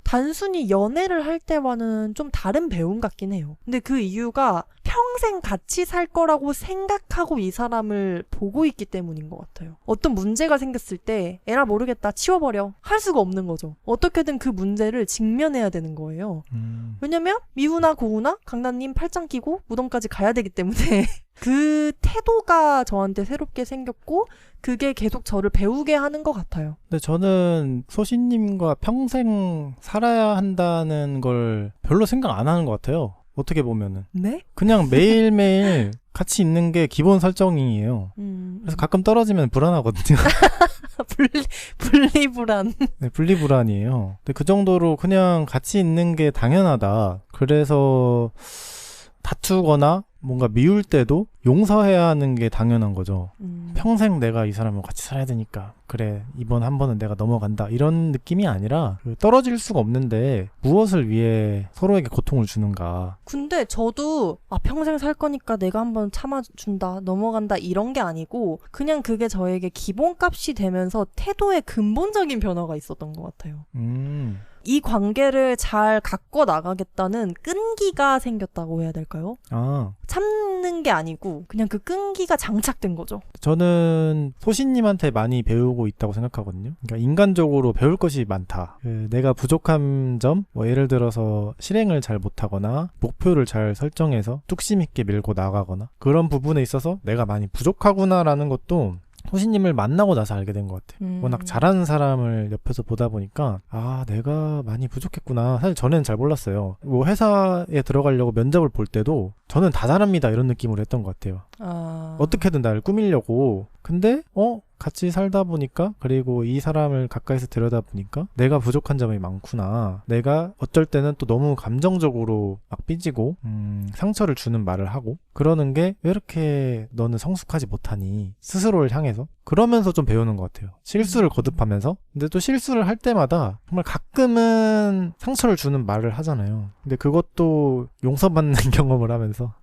단순히 연애를 할 때와는 좀 다른 배움 같긴 해요. 근데 그 이유가 평생 같이 살 거라고 생각하고 이 사람을 보고 있기 때문인 것 같아요. 어떤 문제가 생겼을 때 에라 모르겠다 치워버려 할 수가 없는 거죠. 어떻게든 그 문제를 직면해야 되는 거예요. 왜냐면 미우나 고우나 강다님 팔짱 끼고 무덤까지 가야 되기 때문에 그 태도가 저한테 새롭게 생겼고 그게 계속 저를 배우게 하는 것 같아요. 근데 저는 소신님과 평생 살아야 한다는 걸 별로 생각 안 하는 것 같아요. 어떻게 보면은. 네? 그냥 매일매일 같이 있는 게 기본 설정이에요. 그래서 가끔 떨어지면 불안하거든요. 분리불안. 네, 분리불안이에요. 근데 그 정도로 그냥 같이 있는 게 당연하다. 그래서 다투거나 뭔가 미울 때도 용서해야 하는 게 당연한 거죠. 평생 내가 이 사람과 같이 살아야 되니까 그래 이번 한 번은 내가 넘어간다 이런 느낌이 아니라 떨어질 수가 없는데 무엇을 위해 서로에게 고통을 주는가. 근데 저도 평생 살 거니까 내가 한번 참아준다 넘어간다 이런 게 아니고 그냥 그게 저에게 기본값이 되면서 태도에 근본적인 변화가 있었던 것 같아요. 이 관계를 잘 갖고 나가겠다는 끈기가 생겼다고 해야 될까요? 참는 게 아니고 그냥 그 끈기가 장착된 거죠. 저는 소신님한테 많이 배우고 있다고 생각하거든요. 그러니까 인간적으로 배울 것이 많다. 내가 부족한 점, 예를 들어서 실행을 잘 못하거나 목표를 잘 설정해서 뚝심 있게 밀고 나가거나 그런 부분에 있어서 내가 많이 부족하구나라는 것도 소신님을 만나고 나서 알게 된 것 같아요. 워낙 잘하는 사람을 옆에서 보다 보니까 내가 많이 부족했구나. 사실 전에는 잘 몰랐어요. 회사에 들어가려고 면접을 볼 때도 저는 다 잘합니다 이런 느낌으로 했던 것 같아요. 어떻게든 나를 꾸미려고. 근데 같이 살다 보니까 그리고 이 사람을 가까이서 들여다보니까 내가 부족한 점이 많구나. 내가 어쩔 때는 또 너무 감정적으로 막 삐지고 상처를 주는 말을 하고 그러는 게 왜 이렇게 너는 성숙하지 못하니 스스로를 향해서 그러면서 좀 배우는 것 같아요. 실수를 거듭하면서. 근데 또 실수를 할 때마다 정말 가끔은 상처를 주는 말을 하잖아요. 근데 그것도 용서받는 경험을 하면서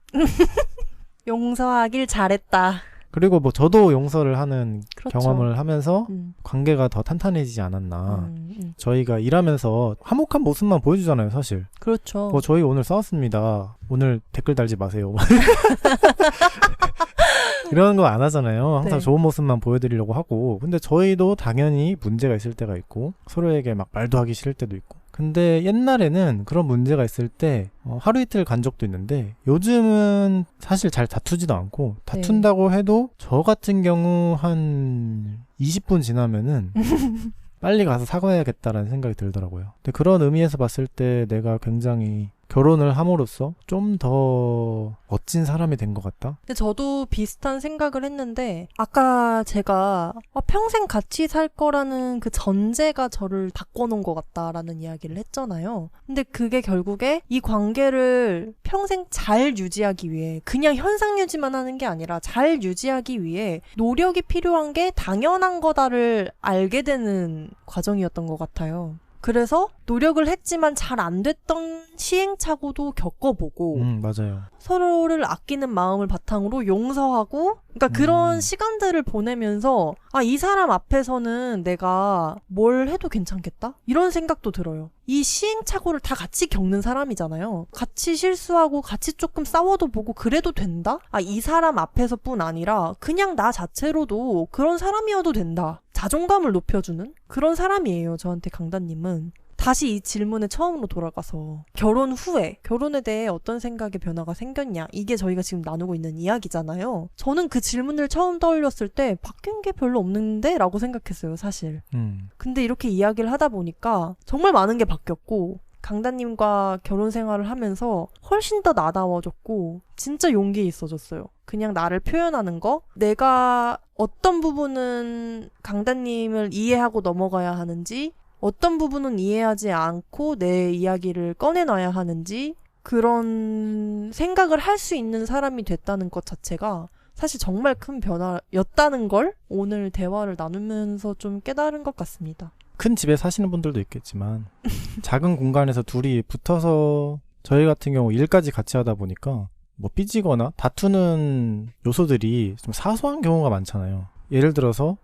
용서하길 잘했다. 그리고 저도 용서를 하는 그렇죠. 경험을 하면서 관계가 더 탄탄해지지 않았나. 저희가 일하면서 화목한 모습만 보여주잖아요, 사실. 그렇죠. 저희 오늘 싸웠습니다. 오늘 댓글 달지 마세요. 이런 거 안 하잖아요. 항상 네. 좋은 모습만 보여드리려고 하고. 근데 저희도 당연히 문제가 있을 때가 있고 서로에게 막 말도 하기 싫을 때도 있고. 근데 옛날에는 그런 문제가 있을 때 하루 이틀 간 적도 있는데 요즘은 사실 잘 다투지도 않고 다툰다고 해도 저 같은 경우 한 20분 지나면은 빨리 가서 사과해야겠다라는 생각이 들더라고요. 근데 그런 의미에서 봤을 때 내가 굉장히 결혼을 함으로써 좀 더 멋진 사람이 된 것 같다? 근데 저도 비슷한 생각을 했는데 아까 제가 평생 같이 살 거라는 그 전제가 저를 바꿔놓은 것 같다라는 이야기를 했잖아요. 근데 그게 결국에 이 관계를 평생 잘 유지하기 위해 그냥 현상 유지만 하는 게 아니라 잘 유지하기 위해 노력이 필요한 게 당연한 거다를 알게 되는 과정이었던 것 같아요. 그래서 노력을 했지만 잘 안 됐던 시행착오도 겪어보고 맞아요. 서로를 아끼는 마음을 바탕으로 용서하고 그러니까 그런 시간들을 보내면서 이 사람 앞에서는 내가 뭘 해도 괜찮겠다? 이런 생각도 들어요. 이 시행착오를 다 같이 겪는 사람이잖아요. 같이 실수하고 같이 조금 싸워도 보고 그래도 된다? 이 사람 앞에서뿐 아니라 그냥 나 자체로도 그런 사람이어도 된다. 자존감을 높여주는 그런 사람이에요. 저한테 강다님은. 다시 이 질문에 처음으로 돌아가서 결혼 후에 결혼에 대해 어떤 생각의 변화가 생겼냐 이게 저희가 지금 나누고 있는 이야기잖아요. 저는 그 질문을 처음 떠올렸을 때 바뀐 게 별로 없는데? 라고 생각했어요. 사실. 근데 이렇게 이야기를 하다 보니까 정말 많은 게 바뀌었고 강다님과 결혼 생활을 하면서 훨씬 더 나다워졌고 진짜 용기 있어졌어요. 그냥 나를 표현하는 거, 내가 어떤 부분은 강다님을 이해하고 넘어가야 하는지 어떤 부분은 이해하지 않고 내 이야기를 꺼내놔야 하는지 그런 생각을 할 수 있는 사람이 됐다는 것 자체가 사실 정말 큰 변화였다는 걸 오늘 대화를 나누면서 좀 깨달은 것 같습니다. 큰 집에 사시는 분들도 있겠지만 작은 공간에서 둘이 붙어서 저희 같은 경우 일까지 같이 하다 보니까 뭐 삐지거나 다투는 요소들이 좀 사소한 경우가 많잖아요. 예를 들어서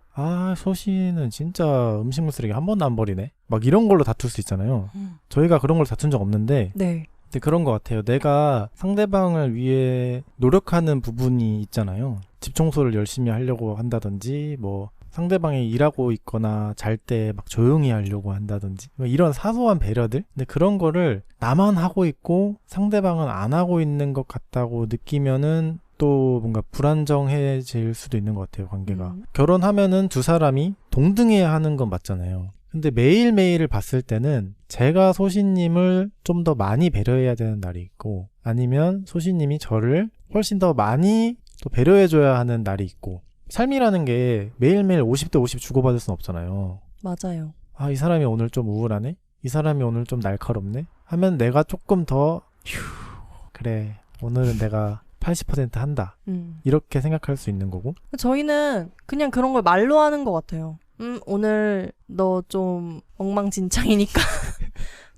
소시는 진짜 음식물 쓰레기 한 번도 안 버리네 막 이런 걸로 다툴 수 있잖아요. 저희가 그런 걸 다툰 적 없는데 네. 근데 그런 것 같아요. 내가 상대방을 위해 노력하는 부분이 있잖아요. 집 청소를 열심히 하려고 한다든지 뭐 상대방이 일하고 있거나 잘 때 막 조용히 하려고 한다든지 뭐 이런 사소한 배려들. 근데 그런 거를 나만 하고 있고 상대방은 안 하고 있는 것 같다고 느끼면은 또 뭔가 불안정해질 수도 있는 것 같아요. 관계가. 결혼하면은 두 사람이 동등해야 하는 건 맞잖아요. 근데 매일매일을 봤을 때는 제가 소시님을 좀 더 많이 배려해야 되는 날이 있고 아니면 소시님이 저를 훨씬 더 많이 또 배려해줘야 하는 날이 있고 삶이라는 게 매일매일 50대 50 주고받을 순 없잖아요. 맞아요. 이 사람이 오늘 좀 우울하네? 이 사람이 오늘 좀 날카롭네? 하면 내가 조금 더 그래 오늘은 내가 80% 한다. 이렇게 생각할 수 있는 거고. 저희는 그냥 그런 걸 말로 하는 것 같아요. 오늘 너 좀 엉망진창이니까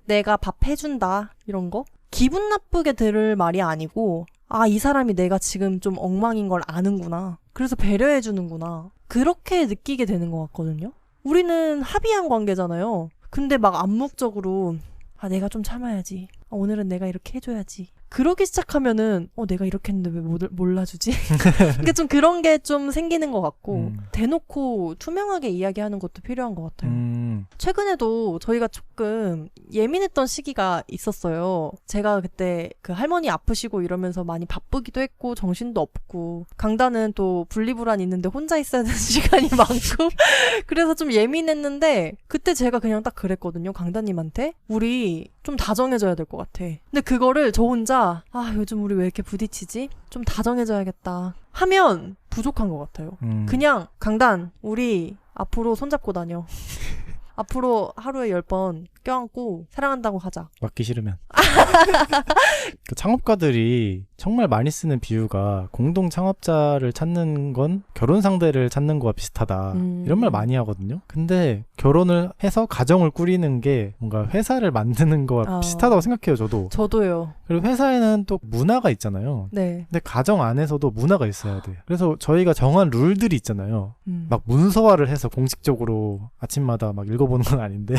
내가 밥 해준다. 이런 거. 기분 나쁘게 들을 말이 아니고 이 사람이 내가 지금 좀 엉망인 걸 아는구나. 그래서 배려해주는구나. 그렇게 느끼게 되는 것 같거든요. 우리는 합의한 관계잖아요. 근데 막 암묵적으로 내가 좀 참아야지. 오늘은 내가 이렇게 해줘야지. 그러기 시작하면은 내가 이렇게 했는데 왜 몰라주지? 그러니까 좀 그런 게 좀 생기는 것 같고 대놓고 투명하게 이야기하는 것도 필요한 것 같아요. 최근에도 저희가 조금 예민했던 시기가 있었어요. 제가 그때 그 할머니 아프시고 이러면서 많이 바쁘기도 했고 정신도 없고 강다는 또 분리불안 있는데 혼자 있어야 되는 시간이 많고 그래서 좀 예민했는데 그때 제가 그냥 딱 그랬거든요. 강다님한테 우리 좀 다정해져야 될 것 같아. 근데 그거를 저 혼자 요즘 우리 왜 이렇게 부딪히지? 좀 다정해져야겠다 하면 부족한 것 같아요. 그냥 강단 우리 앞으로 손잡고 다녀. 앞으로 하루에 10번 껴안고 사랑한다고 하자. 맞기 싫으면. 그 창업가들이 정말 많이 쓰는 비유가 공동 창업자를 찾는 건 결혼 상대를 찾는 거와 비슷하다. 이런 말 많이 하거든요. 근데 결혼을 해서 가정을 꾸리는 게 뭔가 회사를 만드는 거와 비슷하다고 생각해요. 저도요. 그리고 회사에는 또 문화가 있잖아요. 네. 근데 가정 안에서도 문화가 있어야 돼요. 그래서 저희가 정한 룰들이 있잖아요. 막 문서화를 해서 공식적으로 아침마다 막 읽어보는 건 아닌데.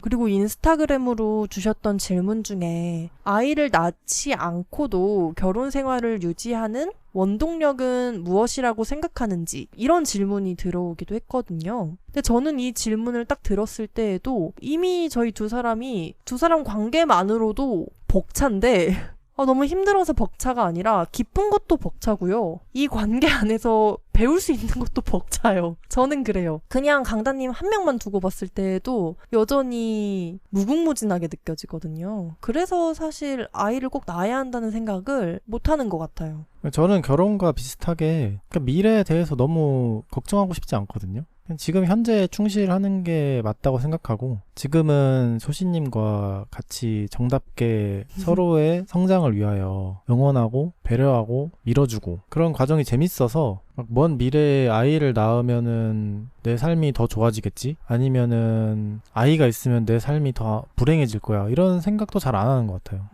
그리고 인스타그램으로 주셨던 질문 중에 아이를 낳지 않고도 결혼 생활을 유지하는 원동력은 무엇이라고 생각하는지 이런 질문이 들어오기도 했거든요. 근데 저는 이 질문을 딱 들었을 때에도 이미 저희 두 사람 관계만으로도 벅찬데 너무 힘들어서 벅차가 아니라 기쁜 것도 벅차고요. 이 관계 안에서 배울 수 있는 것도 벅차요. 저는 그래요. 그냥 강다님 한 명만 두고 봤을 때에도 여전히 무궁무진하게 느껴지거든요. 그래서 사실 아이를 꼭 낳아야 한다는 생각을 못하는 것 같아요. 저는 결혼과 비슷하게 미래에 대해서 너무 걱정하고 싶지 않거든요. 지금 현재에 충실하는 게 맞다고 생각하고 지금은 소신님과 같이 정답게 서로의 성장을 위하여 응원하고 배려하고 밀어주고 그런 과정이 재밌어서 막 먼 미래에 아이를 낳으면은 내 삶이 더 좋아지겠지? 아니면은 아이가 있으면 내 삶이 더 불행해질 거야. 이런 생각도 잘 안 하는 것 같아요.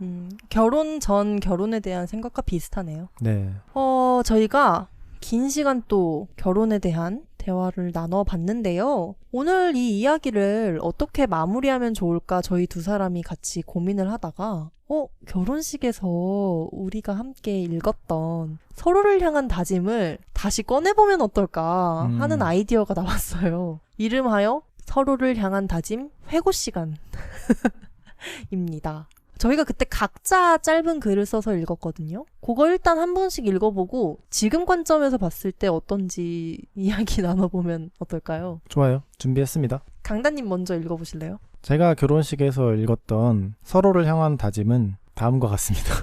결혼 전 결혼에 대한 생각과 비슷하네요. 네. 저희가 긴 시간 또 결혼에 대한 대화를 나눠봤는데요. 오늘 이 이야기를 어떻게 마무리하면 좋을까 저희 두 사람이 같이 고민을 하다가 결혼식에서 우리가 함께 읽었던 서로를 향한 다짐을 다시 꺼내보면 어떨까 하는 아이디어가 나왔어요. 이름하여 서로를 향한 다짐 회고 시간입니다. 저희가 그때 각자 짧은 글을 써서 읽었거든요. 그거 일단 한 번씩 읽어보고 지금 관점에서 봤을 때 어떤지 이야기 나눠보면 어떨까요? 좋아요. 준비했습니다. 강다님 먼저 읽어보실래요? 제가 결혼식에서 읽었던 서로를 향한 다짐은 다음과 같습니다.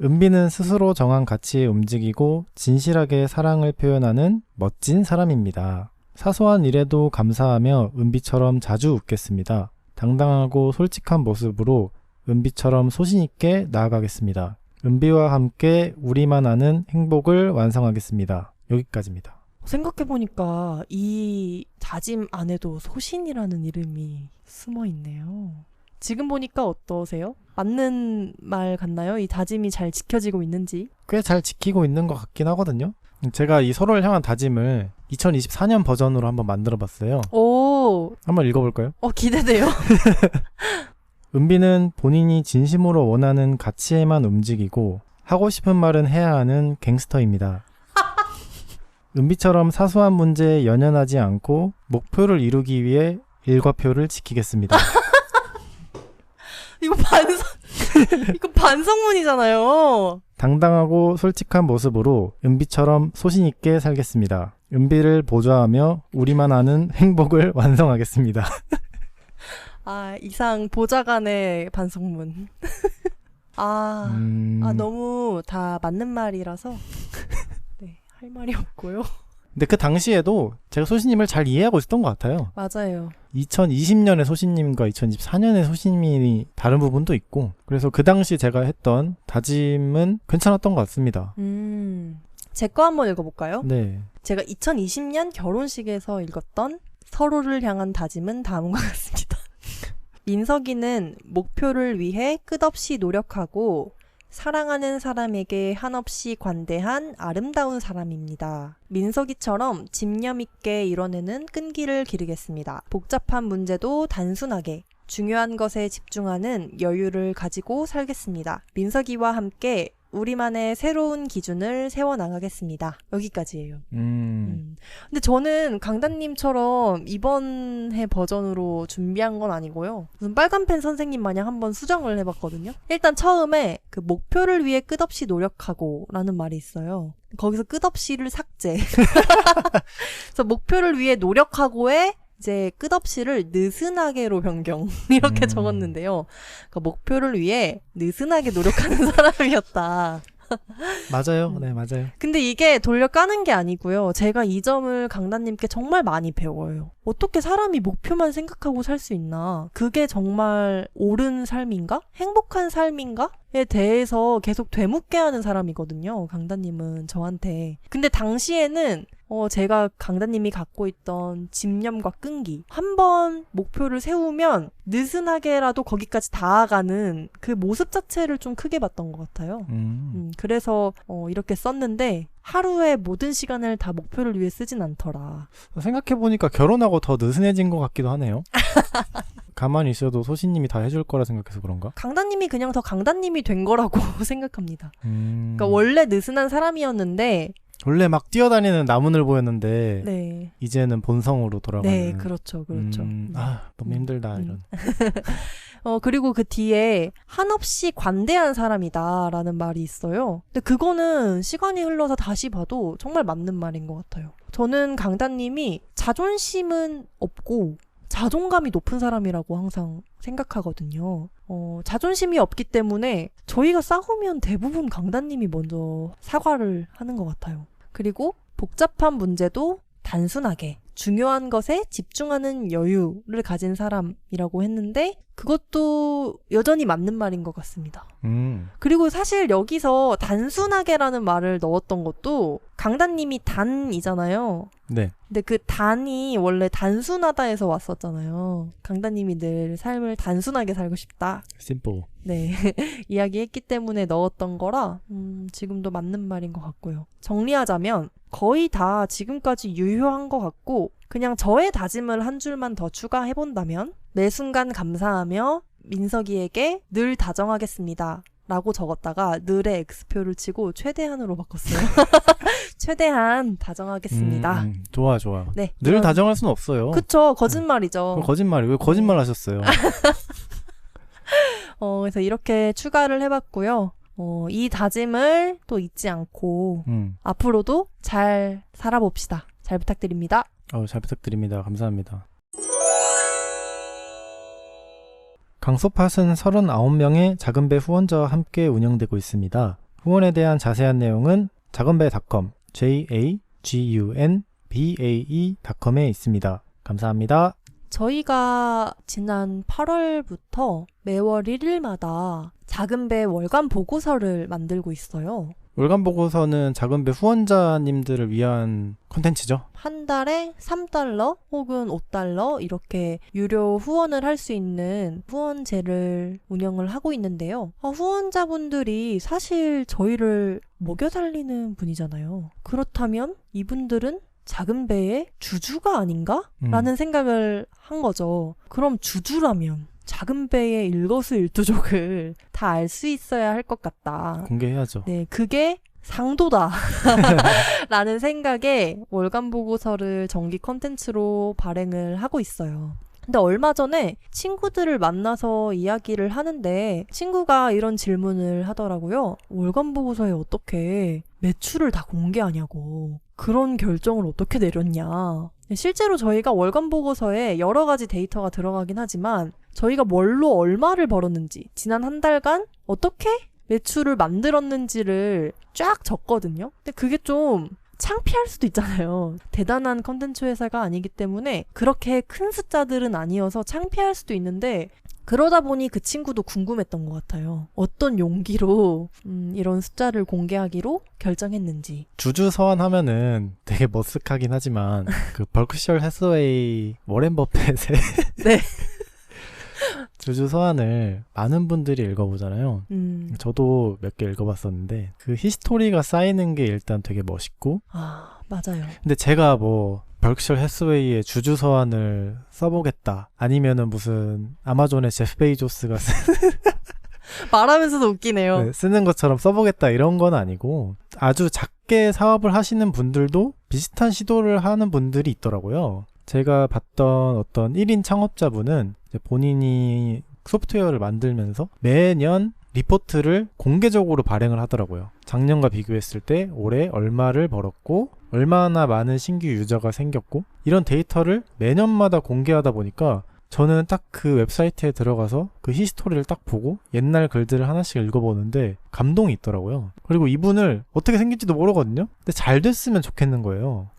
은비는 스스로 정한 가치에 움직이고 진실하게 사랑을 표현하는 멋진 사람입니다. 사소한 일에도 감사하며 은비처럼 자주 웃겠습니다. 당당하고 솔직한 모습으로 은비처럼 소신있게 나아가겠습니다. 은비와 함께 우리만 아는 행복을 완성하겠습니다. 여기까지입니다. 생각해보니까 이 다짐 안에도 소신이라는 이름이 숨어있네요. 지금 보니까 어떠세요? 맞는 말 같나요? 이 다짐이 잘 지켜지고 있는지? 꽤 잘 지키고 있는 것 같긴 하거든요. 제가 이 서로를 향한 다짐을 2024년 버전으로 한번 만들어봤어요. 오, 한번 읽어볼까요? 기대돼요. 은비는 본인이 진심으로 원하는 가치에만 움직이고 하고 싶은 말은 해야 하는 갱스터입니다. 은비처럼 사소한 문제에 연연하지 않고 목표를 이루기 위해 일과표를 지키겠습니다. 이거 반성문이잖아요. 당당하고 솔직한 모습으로 은비처럼 소신있게 살겠습니다. 은비를 보좌하며 우리만 아는 행복을 완성하겠습니다. 이상 보좌관의 반성문. 너무 다 맞는 말이라서 네, 할 말이 없고요. 근데 그 당시에도 제가 소신님을 잘 이해하고 있었던 것 같아요. 맞아요. 2020년의 소신님과 2024년의 소신님이 다른 부분도 있고 그래서 그 당시 제가 했던 다짐은 괜찮았던 것 같습니다. 제 거 한번 읽어볼까요? 네. 제가 2020년 결혼식에서 읽었던 서로를 향한 다짐은 다음과 같습니다. 민석이는 목표를 위해 끝없이 노력하고 사랑하는 사람에게 한없이 관대한 아름다운 사람입니다. 민석이처럼 집념 있게 이뤄내는 끈기를 기르겠습니다. 복잡한 문제도 단순하게, 중요한 것에 집중하는 여유를 가지고 살겠습니다. 민석이와 함께 우리만의 새로운 기준을 세워나가겠습니다. 여기까지예요. 근데 저는 강단님처럼 이번 해 버전으로 준비한 건 아니고요. 무슨 빨간펜 선생님 마냥 한번 수정을 해봤거든요. 일단 처음에 그 목표를 위해 끝없이 노력하고 라는 말이 있어요. 거기서 끝없이를 삭제. 그래서 목표를 위해 노력하고에 이제 끝없이를 느슨하게로 변경 이렇게 적었는데요. 그러니까 목표를 위해 느슨하게 노력하는 사람이었다. 맞아요. 네, 맞아요. 근데 이게 돌려 까는 게 아니고요. 제가 이 점을 강단님께 정말 많이 배워요. 어떻게 사람이 목표만 생각하고 살 수 있나? 그게 정말 옳은 삶인가? 행복한 삶인가?에 대해서 계속 되묻게 하는 사람이거든요. 강단님은 저한테. 근데 당시에는 제가 강단님이 갖고 있던 집념과 끈기, 한번 목표를 세우면 느슨하게라도 거기까지 다가가는 그 모습 자체를 좀 크게 봤던 것 같아요. 그래서 이렇게 썼는데 하루에 모든 시간을 다 목표를 위해 쓰진 않더라. 생각해보니까 결혼하고 더 느슨해진 것 같기도 하네요. 가만히 있어도 소신님이 다 해줄 거라 생각해서 그런가? 강단님이 그냥 더 강단님이 된 거라고 생각합니다. 그러니까 원래 느슨한 사람이었는데 원래 막 뛰어다니는 나무늘보였는데 네. 이제는 본성으로 돌아가는. 네, 그렇죠. 너무 힘들다 이런. 그리고 그 뒤에 한없이 관대한 사람이다라는 말이 있어요. 근데 그거는 시간이 흘러서 다시 봐도 정말 맞는 말인 것 같아요. 저는 강단님이 자존심은 없고 자존감이 높은 사람이라고 항상 생각하거든요. 자존심이 없기 때문에 저희가 싸우면 대부분 강단님이 먼저 사과를 하는 것 같아요. 그리고 복잡한 문제도 단순하게 중요한 것에 집중하는 여유를 가진 사람이라고 했는데 그것도 여전히 맞는 말인 것 같습니다. 그리고 사실 여기서 단순하게라는 말을 넣었던 것도 강단님이 단이잖아요. 네. 근데 그 단이 원래 단순하다에서 왔었잖아요. 강단님이 늘 삶을 단순하게 살고 싶다. 심플. 네. 이야기했기 때문에 넣었던 거라 지금도 맞는 말인 것 같고요. 정리하자면 거의 다 지금까지 유효한 것 같고 그냥 저의 다짐을 한 줄만 더 추가해본다면 매 순간 감사하며 민석이에게 늘 다정하겠습니다. 라고 적었다가 늘의 X표를 치고 최대한으로 바꿨어요. 최대한 다정하겠습니다. 좋아. 네, 늘 다정할 수는 없어요. 그쵸. 거짓말이죠. 거짓말이 왜 거짓말 하셨어요? 그래서 이렇게 추가를 해봤고요. 이 다짐을 또 잊지 않고 앞으로도 잘 살아봅시다. 잘 부탁드립니다. 잘 부탁드립니다. 감사합니다. 강소팟은 39명의 작은배 후원자와 함께 운영되고 있습니다. 후원에 대한 자세한 내용은 작은배.com, jagunbae.com에 있습니다. 감사합니다. 저희가 지난 8월부터 매월 1일마다 작은배 월간 보고서를 만들고 있어요. 월간 보고서는 작은배 후원자님들을 위한 콘텐츠죠. 한 달에 $3 혹은 $5 이렇게 유료 후원을 할 수 있는 후원제를 운영을 하고 있는데요. 후원자분들이 사실 저희를 먹여 살리는 분이잖아요. 그렇다면 이분들은 작은 배의 주주가 아닌가? 라는 생각을 한 거죠. 그럼 주주라면 작은 배의 일거수일투족을 다 알 수 있어야 할 것 같다. 공개해야죠. 네, 그게 상도다. 라는 생각에 월간 보고서를 정기 컨텐츠로 발행을 하고 있어요. 근데 얼마 전에 친구들을 만나서 이야기를 하는데 친구가 이런 질문을 하더라고요. 월간 보고서에 어떻게 매출을 다 공개하냐고. 그런 결정을 어떻게 내렸냐. 실제로 저희가 월간 보고서에 여러 가지 데이터가 들어가긴 하지만 저희가 뭘로 얼마를 벌었는지 지난 한 달간 어떻게 매출을 만들었는지를 쫙 적거든요. 근데 그게 좀 창피할 수도 있잖아요. 대단한 컨텐츠 회사가 아니기 때문에 그렇게 큰 숫자들은 아니어서 창피할 수도 있는데 그러다 보니 그 친구도 궁금했던 것 같아요. 어떤 용기로 이런 숫자를 공개하기로 결정했는지. 주주 서한하면은 되게 머쓱하긴 하지만 그 버크셔 해서웨이 워렌 버핏의 네. 주주 서한을 많은 분들이 읽어보잖아요. 저도 몇 개 읽어봤었는데 그 히스토리가 쌓이는 게 일단 되게 멋있고 맞아요. 근데 제가 뭐 버크셔 해서웨이의 주주 서한을 써보겠다 아니면은 무슨 아마존의 제프 베이조스가 말하면서도 웃기네요. 네, 쓰는 것처럼 써보겠다 이런 건 아니고 아주 작게 사업을 하시는 분들도 비슷한 시도를 하는 분들이 있더라고요. 제가 봤던 어떤 1인 창업자분은 이제 본인이 소프트웨어를 만들면서 매년 리포트를 공개적으로 발행을 하더라고요. 작년과 비교했을 때 올해 얼마를 벌었고 얼마나 많은 신규 유저가 생겼고 이런 데이터를 매년마다 공개하다 보니까 저는 딱 그 웹사이트에 들어가서 그 히스토리를 딱 보고 옛날 글들을 하나씩 읽어보는데 감동이 있더라고요. 그리고 이분을 어떻게 생길지도 모르거든요. 근데 잘 됐으면 좋겠는 거예요.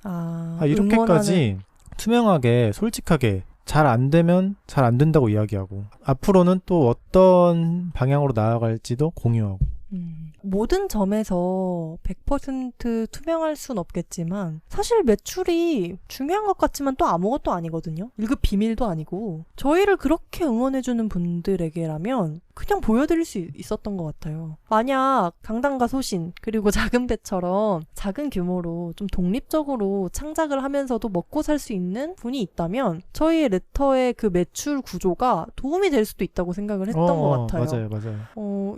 이렇게까지 투명하게 솔직하게 잘 안 되면 잘 안 된다고 이야기하고 앞으로는 또 어떤 방향으로 나아갈지도 공유하고 모든 점에서 100% 투명할 순 없겠지만 사실 매출이 중요한 것 같지만 또 아무것도 아니거든요. 1급 비밀도 아니고 저희를 그렇게 응원해주는 분들에게라면 그냥 보여드릴 수 있었던 것 같아요. 만약 강단과 소신 그리고 작은 배처럼 작은 규모로 좀 독립적으로 창작을 하면서도 먹고 살 수 있는 분이 있다면 저희의 레터의 그 매출 구조가 도움이 될 수도 있다고 생각을 했던 것 같아요. 맞아요.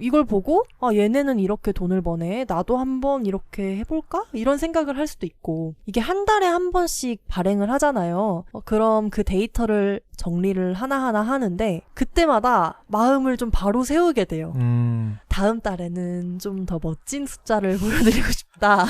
이걸 보고 얘네는 이렇게 돈을 버네. 나도 한번 이렇게 해볼까? 이런 생각을 할 수도 있고 이게 한 달에 한 번씩 발행을 하잖아요. 그럼 그 데이터를 정리를 하나하나 하는데 그때마다 마음을 좀 바로 세우게 돼요. 다음 달에는 좀 더 멋진 숫자를 보여드리고 싶다.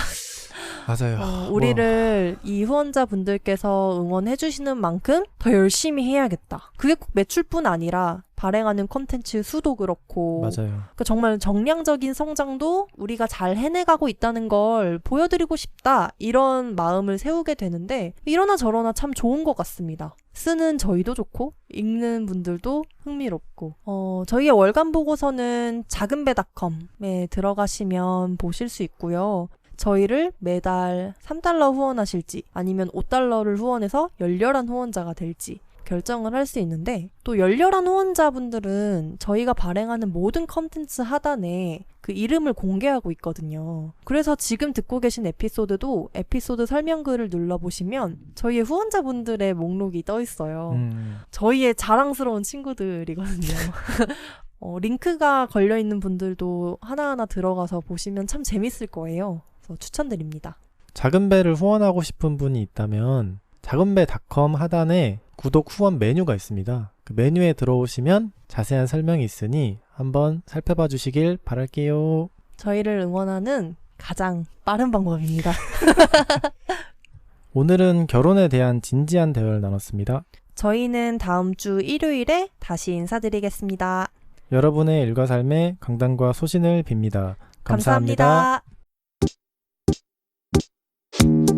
맞아요. 우리를 이 후원자분들께서 응원해주시는 만큼 더 열심히 해야겠다. 그게 꼭 매출뿐 아니라 발행하는 콘텐츠 수도 그렇고 맞아요. 그러니까 정말 정량적인 성장도 우리가 잘 해내가고 있다는 걸 보여드리고 싶다. 이런 마음을 세우게 되는데 이러나 저러나 참 좋은 것 같습니다. 쓰는 저희도 좋고 읽는 분들도 흥미롭고 저희의 월간 보고서는 작은배.com에 들어가시면 보실 수 있고요. 저희를 매달 3달러 후원하실지 아니면 5달러를 후원해서 열렬한 후원자가 될지 결정을 할 수 있는데 또 열렬한 후원자분들은 저희가 발행하는 모든 컨텐츠 하단에 그 이름을 공개하고 있거든요. 그래서 지금 듣고 계신 에피소드도 에피소드 설명글을 눌러보시면 저희의 후원자분들의 목록이 떠 있어요. 저희의 자랑스러운 친구들이거든요. 링크가 걸려있는 분들도 하나하나 들어가서 보시면 참 재밌을 거예요. 그래서 추천드립니다. 작은배를 후원하고 싶은 분이 있다면 작은배.com 하단에 구독 후원 메뉴가 있습니다. 그 메뉴에 들어오시면 자세한 설명이 있으니 한번 살펴봐 주시길 바랄게요. 저희를 응원하는 가장 빠른 방법입니다. 오늘은 결혼에 대한 진지한 대화를 나눴습니다. 저희는 다음 주 일요일에 다시 인사드리겠습니다. 여러분의 일과 삶에 강단과 소신을 빕니다. 감사합니다. 감사합니다.